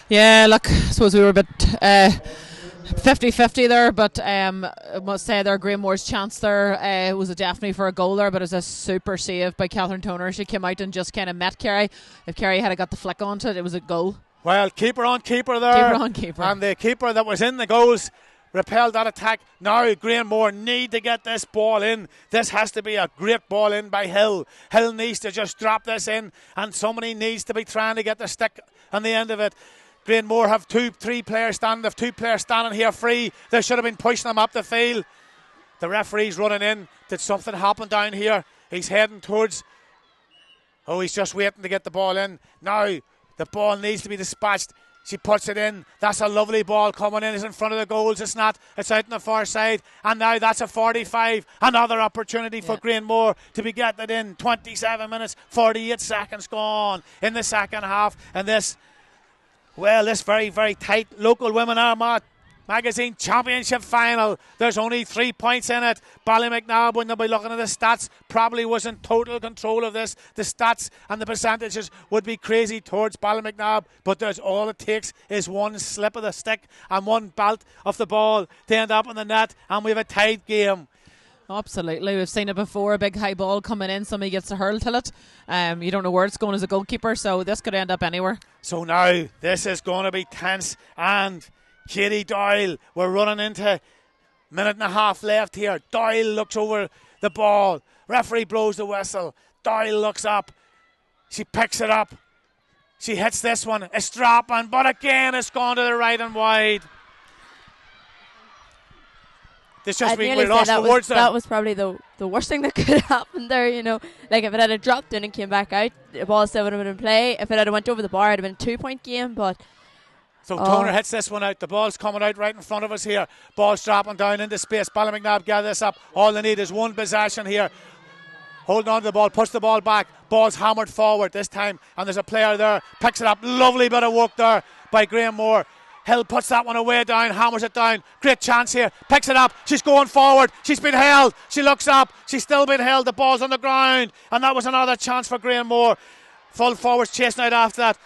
Yeah, look, I suppose we were a bit 50-50 there, but I must say there, Granemore's chance there was definitely for a goal there, but it was a super save by Catherine Toner. She came out and just kind of met Kerry. If Kerry had got the flick onto it, it was a goal. Well, keeper on keeper there. Keeper on keeper. And the keeper that was in the goals repelled that attack. Now Granemore need to get this ball in. This has to be a great ball in by Hill. Hill needs to just drop this in, and somebody needs to be trying to get the stick on the end of it. Granemore have 2-3 players standing. They have 2 players standing here free. They should have been pushing them up the field. The referee's running in. Did something happen down here? He's heading towards... Oh, he's just waiting to get the ball in. Now the ball needs to be dispatched. She puts it in. That's a lovely ball coming in. It's in front of the goals. It's not. It's out on the far side. And now that's a 45. Another opportunity for Granemore to be getting it in. 27 minutes, 48 seconds gone in the second half. And this very, very tight local Women Armagh Magazine Championship final. There's only 3 points in it. Ballymacnab, when they'll be looking at the stats, probably was in total control of this. The stats and the percentages would be crazy towards Ballymacnab, but there's all it takes is one slip of the stick and one bolt of the ball to end up in the net, and we have a tied game. Absolutely, we've seen it before. A big high ball coming in, somebody gets a hurl to it. You don't know where it's going as a goalkeeper, so this could end up anywhere. So now this is going to be tense, and Katie Doyle, we're running into minute and a half left here. Doyle looks over the ball. Referee blows the whistle. Doyle looks up. She picks it up. She hits this one. It's dropping, but again it's gone to the right and wide. This just means we lost the words there. That was probably the worst thing that could happen there, you know. Like if it had dropped in and came back out, the ball still would have been in play. If it had went over the bar, it would have been a 2-point game, but... So Toner hits this one out. The ball's coming out right in front of us here. Ball's dropping down into space. Ballymacnab gather this up. All they need is one possession here. Holding on to the ball, push the ball back. Ball's hammered forward this time, and there's a player there. Picks it up. Lovely bit of work there by Granemore. Hill puts that one away down, hammers it down. Great chance here. Picks it up. She's going forward. She's been held. She looks up. She's still been held. The ball's on the ground, and that was another chance for Granemore. Full forwards chasing out after that.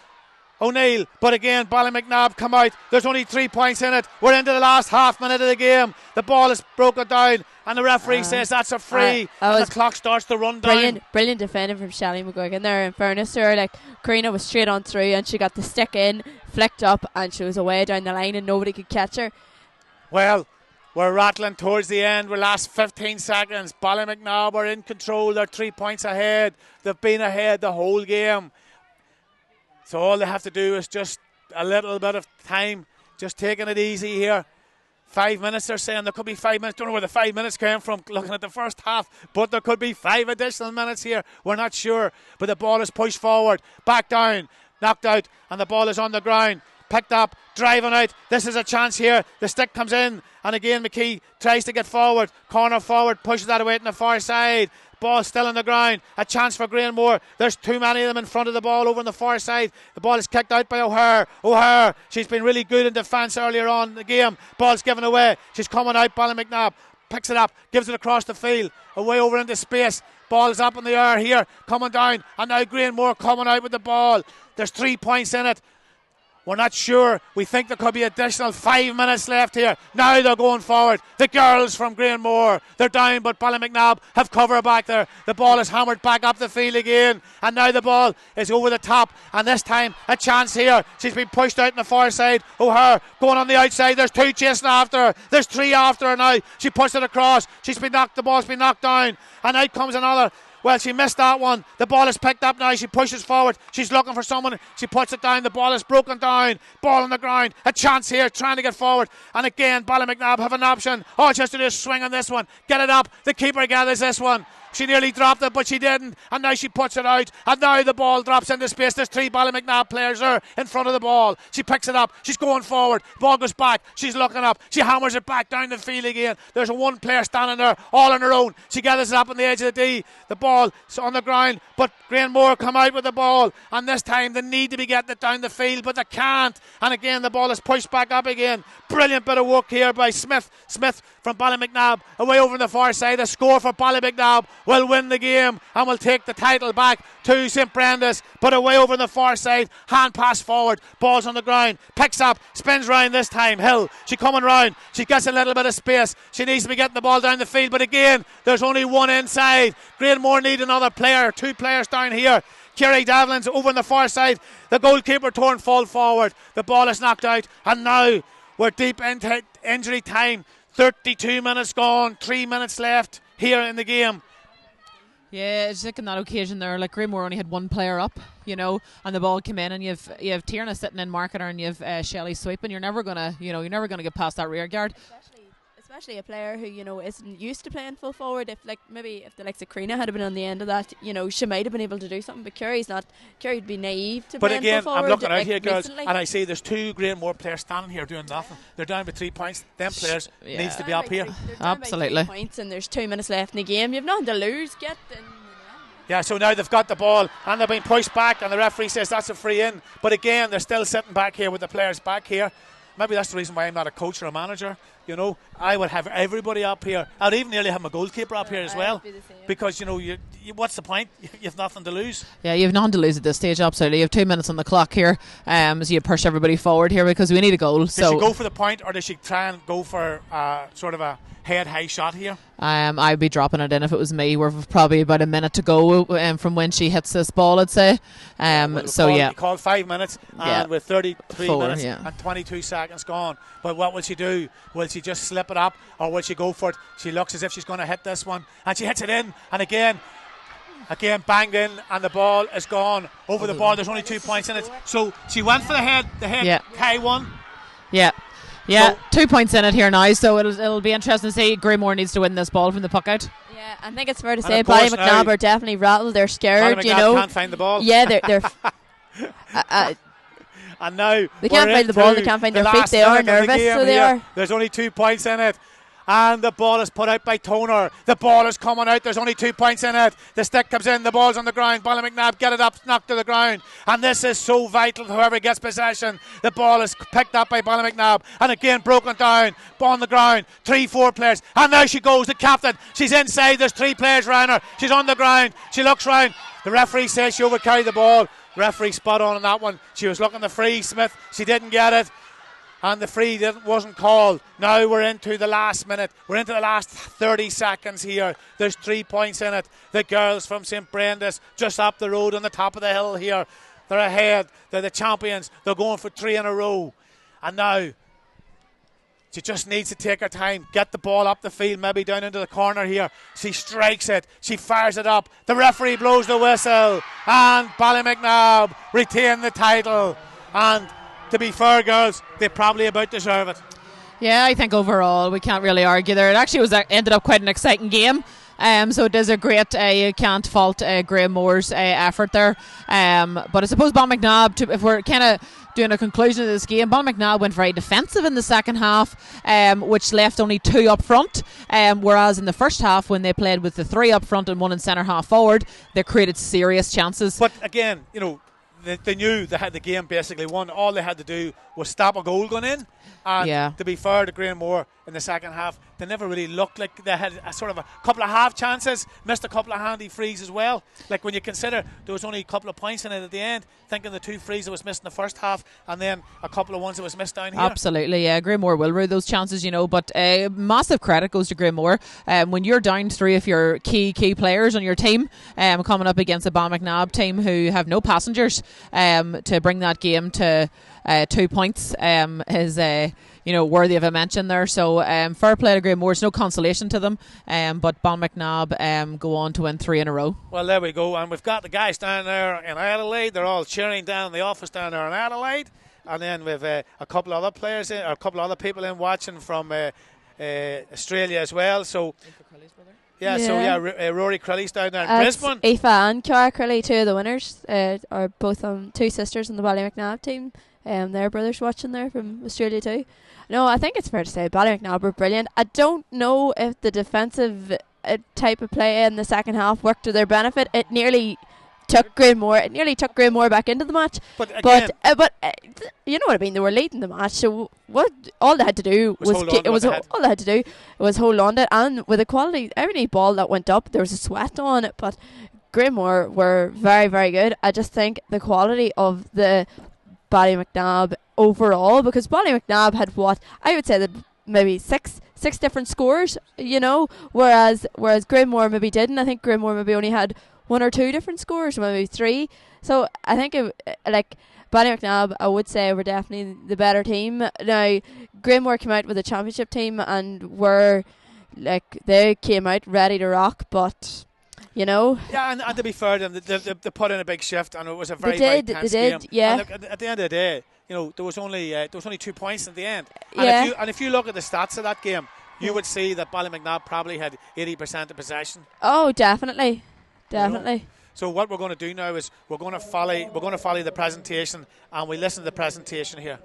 O'Neill, but again Ballymacnab come out. There's only 3 points in it. We're into the last half minute of the game. The ball is broken down and the referee says that's a free, and the clock starts to run down. Brilliant defending from Shelley McGuigan there. In fairness to her, like, Karina was straight on through and she got the stick in, flicked up, and she was away down the line and nobody could catch her. Well, we're rattling towards the end. We're last 15 seconds. Ballymacnab are in control. They're 3 points ahead. They've been ahead the whole game. So all they have to do is just a little bit of time, just taking it easy here. 5 minutes, they're saying. There could be 5 minutes. Don't know where the 5 minutes came from looking at the first half, but there could be 5 additional minutes here. We're not sure. But the ball is pushed forward, back down, knocked out, and the ball is on the ground. Picked up, driving out. This is a chance here. The stick comes in, and again McKee tries to get forward. Corner forward, pushes that away to the far side. Ball still on the ground. A chance for Granemore. There's too many of them in front of the ball over on the far side. The ball is kicked out by O'Hare. O'Hare, she's been really good in defence earlier on in the game. Ball's given away. She's coming out. Ballymacnab picks it up, gives it across the field, away over into space. Ball is up in the air here, coming down, and now Granemore coming out with the ball. There's 3 points in it. We're not sure. We think there could be additional 5 minutes left here. Now they're going forward. The girls from Granemore, they're down, but Ballymacnab have cover back there. The ball is hammered back up the field again, and now the ball is over the top, and this time a chance here. She's been pushed out on the far side. O'Hare going on the outside. There's 2 chasing after her. There's 3 after her now. She puts it across. The ball's been knocked down, and out comes another. Well, she missed that one. The ball is picked up now. She pushes forward. She's looking for someone. She puts it down. The ball is broken down. Ball on the ground. A chance here, trying to get forward. And again, Ballymacnab have an option. All she has to do is swing on this one. Get it up. The keeper gathers this one. She nearly dropped it, but she didn't. And now she puts it out. And now the ball drops into space. There's 3 Ballymacnab players there in front of the ball. She picks it up. She's going forward. Ball goes back. She's looking up. She hammers it back down the field again. There's one player standing there all on her own. She gathers it up on the edge of the D. The ball is on the ground, but Granemore come out with the ball. And this time they need to be getting it down the field, but they can't. And again, the ball is pushed back up again. Brilliant bit of work here by Smith. Smith from Ballymacnab away over on the far side. A score for Ballymacnab will win the game and will take the title back to St Brenda's, but away over on the far side. Hand pass forward, ball's on the ground, picks up, spins round this time. Hill, she coming round, she gets a little bit of space. She needs to be getting the ball down the field, but again there's only one inside. Granemore need another player, 2 players down here. Kerry Davlin's over on the far side. The goalkeeper torn full forward. The ball is knocked out, and now we're deep into injury time. 32 minutes gone, 3 minutes left here in the game. Yeah, it's like in that occasion there, like Granemore only had 1 player up, you know, and the ball came in, and you have Tierna sitting in marking her, and you have Shelley sweeping. You're never gonna get past that rear guard. Especially a player who, you know, isn't used to playing full forward. If the likes of Karina had been on the end of that, you know, she might have been able to do something, but Kerry's not. Kerry would be naive to play full forward. But again, I'm looking out here, girls, recently. and I see there's 2 Granemore players standing here doing nothing. They're down by 3 points. Them players needs to be up here. Absolutely. Points, and there's 2 minutes left in the game. You've nothing to lose. Yeah, so now they've got the ball and they've been pushed back, and the referee says that's a free in. But again, they're still sitting back here with the players back here. Maybe that's the reason why I'm not a coach or a manager. You know, I would have everybody up here. I'd even nearly have my goalkeeper up here as well, because you know, you what's the point? You've nothing to lose. Yeah, you have nothing to lose at this stage. Absolutely, you have 2 minutes on the clock here, so you push everybody forward here because we need a goal. Does she go for the point, or does she try and go for sort of a head-high shot here? I'd be dropping it in if it was me. We're probably about a minute to go from when she hits this ball, I'd say. We called 5 minutes, and with 33 minutes and 22 seconds gone. But what will she do? Will she just slip it up, or will she go for it? She looks as if she's going to hit this one, and she hits it in, and again banged in, and the ball is gone over the bar. There's only 2 points in it, so she went for the head high one. Yeah, 2 points in it here now, so it'll be interesting to see. Granemore needs to win this ball from the puck out. Yeah, I think it's fair to say Ballymacnab are definitely rattled. They're scared, Ballymacnab you know. Can't find the ball. Yeah, they're and now they can't find the ball. They can't find their feet. They are nervous, so they are. There's only 2 points in it. And the ball is put out by Toner. The ball is coming out. There's only 2 points in it. The stick comes in. The ball's on the ground. Ballymacnab get it up, knocked to the ground. And this is so vital. Whoever gets possession, the ball is picked up by Ballymacnab. And again, broken down. Ball on the ground. 3-4 players. And now she goes. The captain. She's inside. There's 3 players around her. She's on the ground. She looks round. The referee says she overcarried the ball. Referee spot on that one. She was looking to free Smith. She didn't get it. And the free wasn't called. Now we're into the last minute. We're into the last 30 seconds here. There's 3 points in it. The girls from St. Brenda's just up the road on the top of the hill here. They're ahead. They're the champions. They're going for 3 in a row. And now she just needs to take her time, get the ball up the field, maybe down into the corner here. She strikes it. She fires it up. The referee blows the whistle. And Ballymacnab retain the title. And to be fair, girls, they probably about deserve it. Yeah, I think overall we can't really argue there. It actually ended up quite an exciting game. So it is a great, you can't fault Granemore's effort there. But I suppose Ballymacnab, if we're kind of doing a conclusion of this game, Ballymacnab went very defensive in the second half, which left only 2 up front. Whereas in the first half, when they played with the 3 up front and 1 in centre half forward, they created serious chances. But again, they knew they had the game basically won. All they had to do was stop a goal going in. And to be fair to Granemore in the second half, they never really looked like they had a sort of a couple of half chances, missed a couple of handy frees as well. Like when you consider there was only a couple of points in it at the end, thinking the 2 frees that was missed in the first half and then a couple of ones that was missed down here. Absolutely, yeah. Granemore will rue those chances, but massive credit goes to Granemore. When you're down 3 of your key players on your team, coming up against a Ballymacnab team who have no passengers, to bring that game to 2 points is worthy of a mention there. So fair play to Granemore. It's no consolation to them, but Ballymacnab go on to win 3 in a row. Well, there we go, and we've got the guys down there in Adelaide. They're all cheering down in the office down there in Adelaide, and then we've a couple of other players in, or a couple of other people in watching from Australia as well. So Rory Crilly's down there in Brisbane. Aoife and Cara Crilly, 2 of the winners, are both 2 sisters on the Ballymacnab team. Their brothers watching there from Australia too. No, I think it's fair to say Ballymacnab were brilliant. I don't know if the defensive type of play in the second half worked to their benefit. It nearly took Granemore back into the match. But you know what I mean. They were leading the match, so all they had to do was hold on to it. And with the quality, every ball that went up, there was a sweat on it. But Granemore were very, very good. I just think the quality of the Ballymacnab overall, because Ballymacnab had I would say that maybe six different scores, whereas Granemore maybe didn't. I think Granemore maybe only had 1 or 2 different scores, maybe 3. So I think Ballymacnab, I would say, were definitely the better team. Now Granemore came out with a championship team and they came out ready to rock, but Yeah, and to be fair to them, they put in a big shift, and it was a very tense game. Yeah. And at the end of the day, there was only 2 points at the end. And if you look at the stats of that game, you would see that Ballymacnab probably had 80% of possession. Oh, definitely. So what we're going to do now is we're going to follow the presentation, and we listen to the presentation here.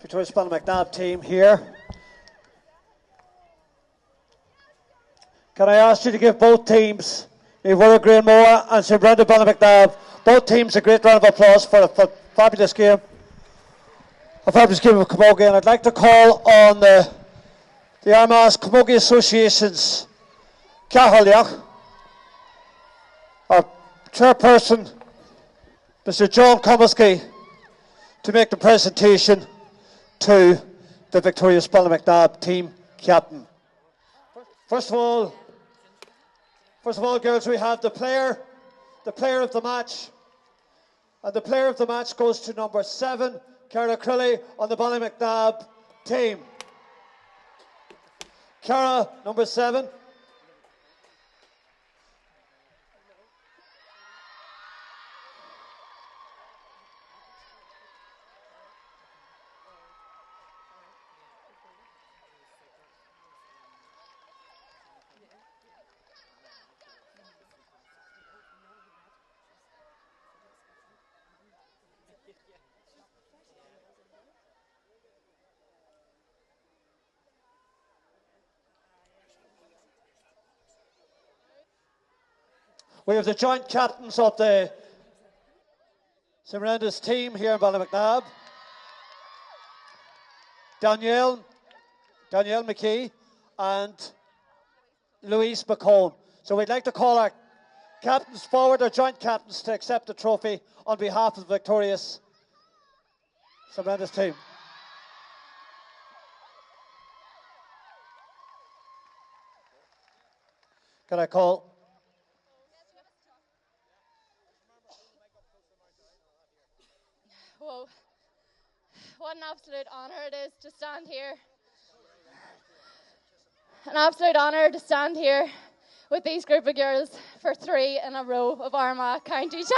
Victoria's Ballymacnab team here. Can I ask you to give both teams, Granemore and St. Brenda Ballymacnab, both teams a great round of applause for a fabulous game. A fabulous game of Camogie. And I'd like to call on the Armagh Camogie Association's Cahaliach, our chairperson, Mr. John Comiskey, to make the presentation to the Victoria's Ballymacnab team captain. First of all, girls, we have the player of the match. And the player of the match goes to number 7, Cara Crilly on the Ballymacnab team. Cara, number 7. We have the joint captains of the St. Brenda's team here in Ballymacnab. Danielle McKee and Louise McCone. So we'd like to call our captains forward, or joint captains, to accept the trophy on behalf of the victorious St Brendan's team. Can I call? Whoa. What an absolute honour it is to stand here. An absolute honour to stand here with these group of girls for 3 in a row of Armagh County Champions!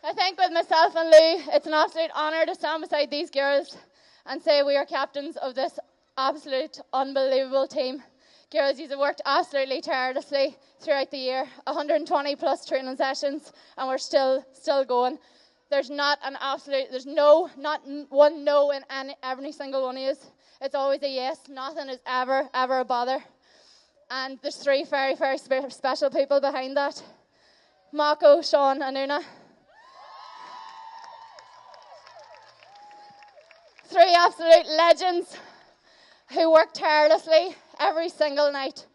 I think with myself and Lou, it's an absolute honour to stand beside these girls and say we are captains of this absolute unbelievable team. Girls, you've worked absolutely tirelessly throughout the year, 120 plus training sessions, and we're still going. There's not one no in every single one of you. It's always a yes. Nothing is ever a bother. And there's 3 very, very special people behind that. Mako, Sean and Una. 3 absolute legends who work tirelessly every single night,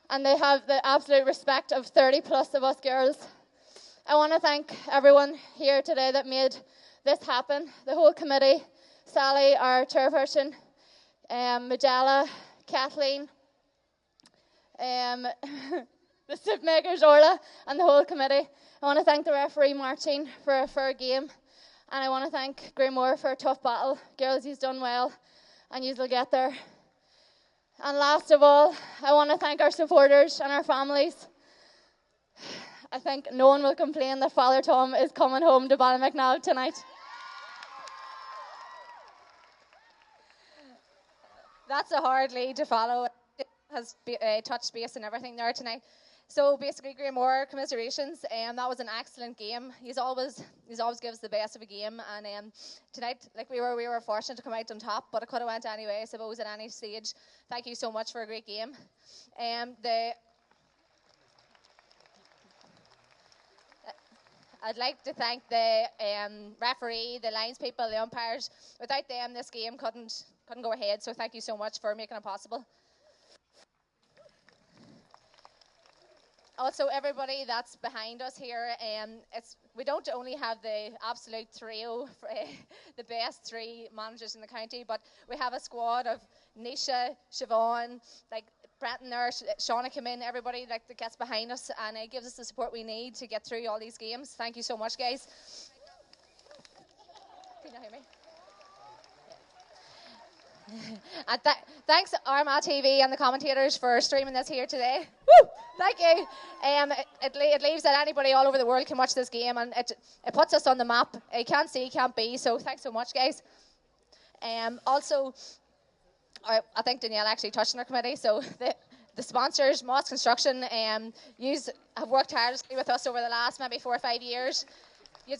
and they have the absolute respect of 30 plus of us girls. I want to thank everyone here today that made this happen, the whole committee, Sally, our chairperson, Majella, Kathleen, the soup makers, Orla, and the whole committee. I want to thank the referee, Martin, for a fair game, and I want to thank Granemore for a tough battle. Girls, you've done well, and you'll get there. And last of all, I want to thank our supporters and our families. I think no one will complain that Father Tom is coming home to Ballymacnab tonight. That's a hard lead to follow. It has touched base and everything there tonight. So basically, Granemore, commiserations. That was an excellent game. He's always gives the best of a game. And tonight, like we were fortunate to come out on top, but it could have went anyway, I suppose, at any stage. Thank you so much for a great game. I'd like to thank the referee, the lines people, the umpires. Without them, this game couldn't go ahead. So thank you so much for making it possible. Also, everybody that's behind us here, we don't only have the absolute trio, for, the best 3 managers in the county, but we have a squad of Nisha, Siobhan, like Brenton there, Shauna came in, everybody that gets behind us, and it gives us the support we need to get through all these games. Thank you so much, guys. Can you hear me? And thanks Armagh TV and the commentators for streaming this here today. Woo! Thank you. It leaves that anybody all over the world can watch this game, and it puts us on the map. You can't see, can't be. So thanks so much, guys. Also, I think Danielle actually touched on our committee. So the sponsors, Moss Construction, have worked tirelessly with us over the last maybe 4 or 5 years. You've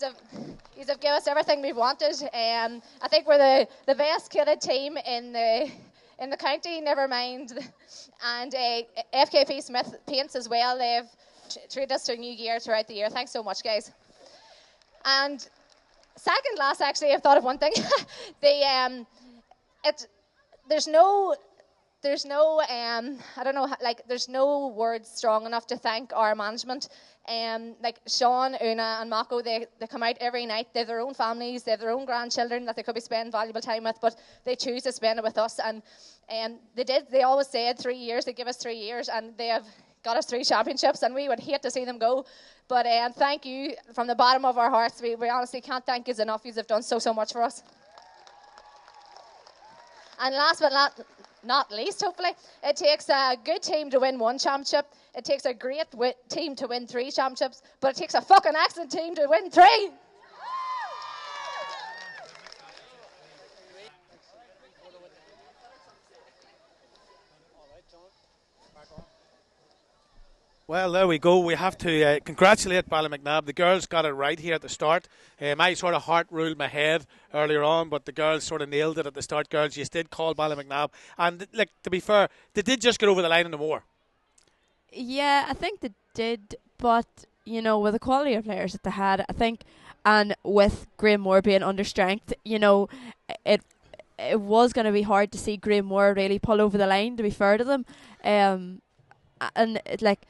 given us everything we've wanted. I think we're the best kitted team in the county, never mind. And FKP Smith Paints as well. They've treated us to new gear throughout the year. Thanks so much, guys. And second last, actually, I've thought of one thing. There's no words strong enough to thank our management. Like Sean, Una and Mako, they come out every night. They have their own families, they have their own grandchildren that they could be spending valuable time with, but they choose to spend it with us. And they always said 3 years, they give us 3 years, and they have got us 3 championships, and we would hate to see them go. But thank you from the bottom of our hearts. We honestly can't thank you enough. You have done so much for us. And last but not least, hopefully, it takes a good team to win 1 championship. It takes a great team to win 3 championships, but it takes a fucking excellent team to win 3. Well, there we go. We have to congratulate Ballymacnab. The girls got it right here at the start. My sort of heart ruled my head earlier on, but the girls sort of nailed it at the start. Girls, you did call Ballymacnab. And, like, to be fair, they did just get over the line in the more. Yeah, I think they did, but, you know, with the quality of players that they had, I think, and with Granemore being under strength, you know, it was going to be hard to see Granemore really pull over the line, to be fair to them. And like,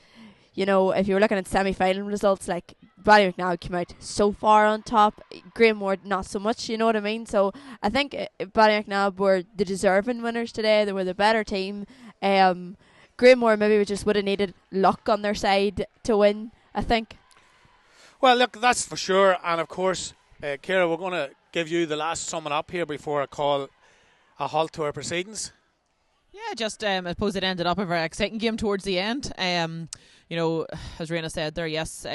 you know, if you were looking at semi-final results, like Ballymacnab came out so far on top, Granemore not so much, you know what I mean? So I think Ballymacnab were the deserving winners today. They were the better team. Granemore maybe just would have needed luck on their side to win, I think. Well, look, that's for sure. And of course, Ciara, we're going to give you the last summing up here before I call a halt to our proceedings. Yeah, just I suppose it ended up a very exciting game towards the end. You know, as Raina said there, yes,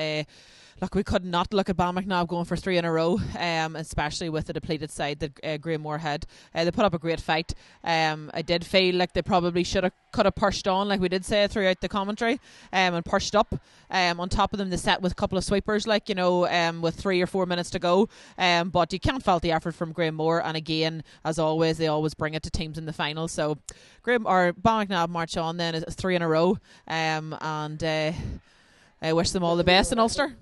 look, we could not look at Ballymacnab going for 3 in a row, especially with the depleted side that Granemore had. They put up a great fight. I did feel like they probably could have pushed on, like we did say throughout the commentary, and pushed up. On top of them, they set with a couple of sweepers, like, you know, with 3 or 4 minutes to go. But you can't fault the effort from Granemore. And again, as always, they always bring it to teams in the final. So Ballymacnab march on then as 3 in a row. And I wish them all the best in Ulster.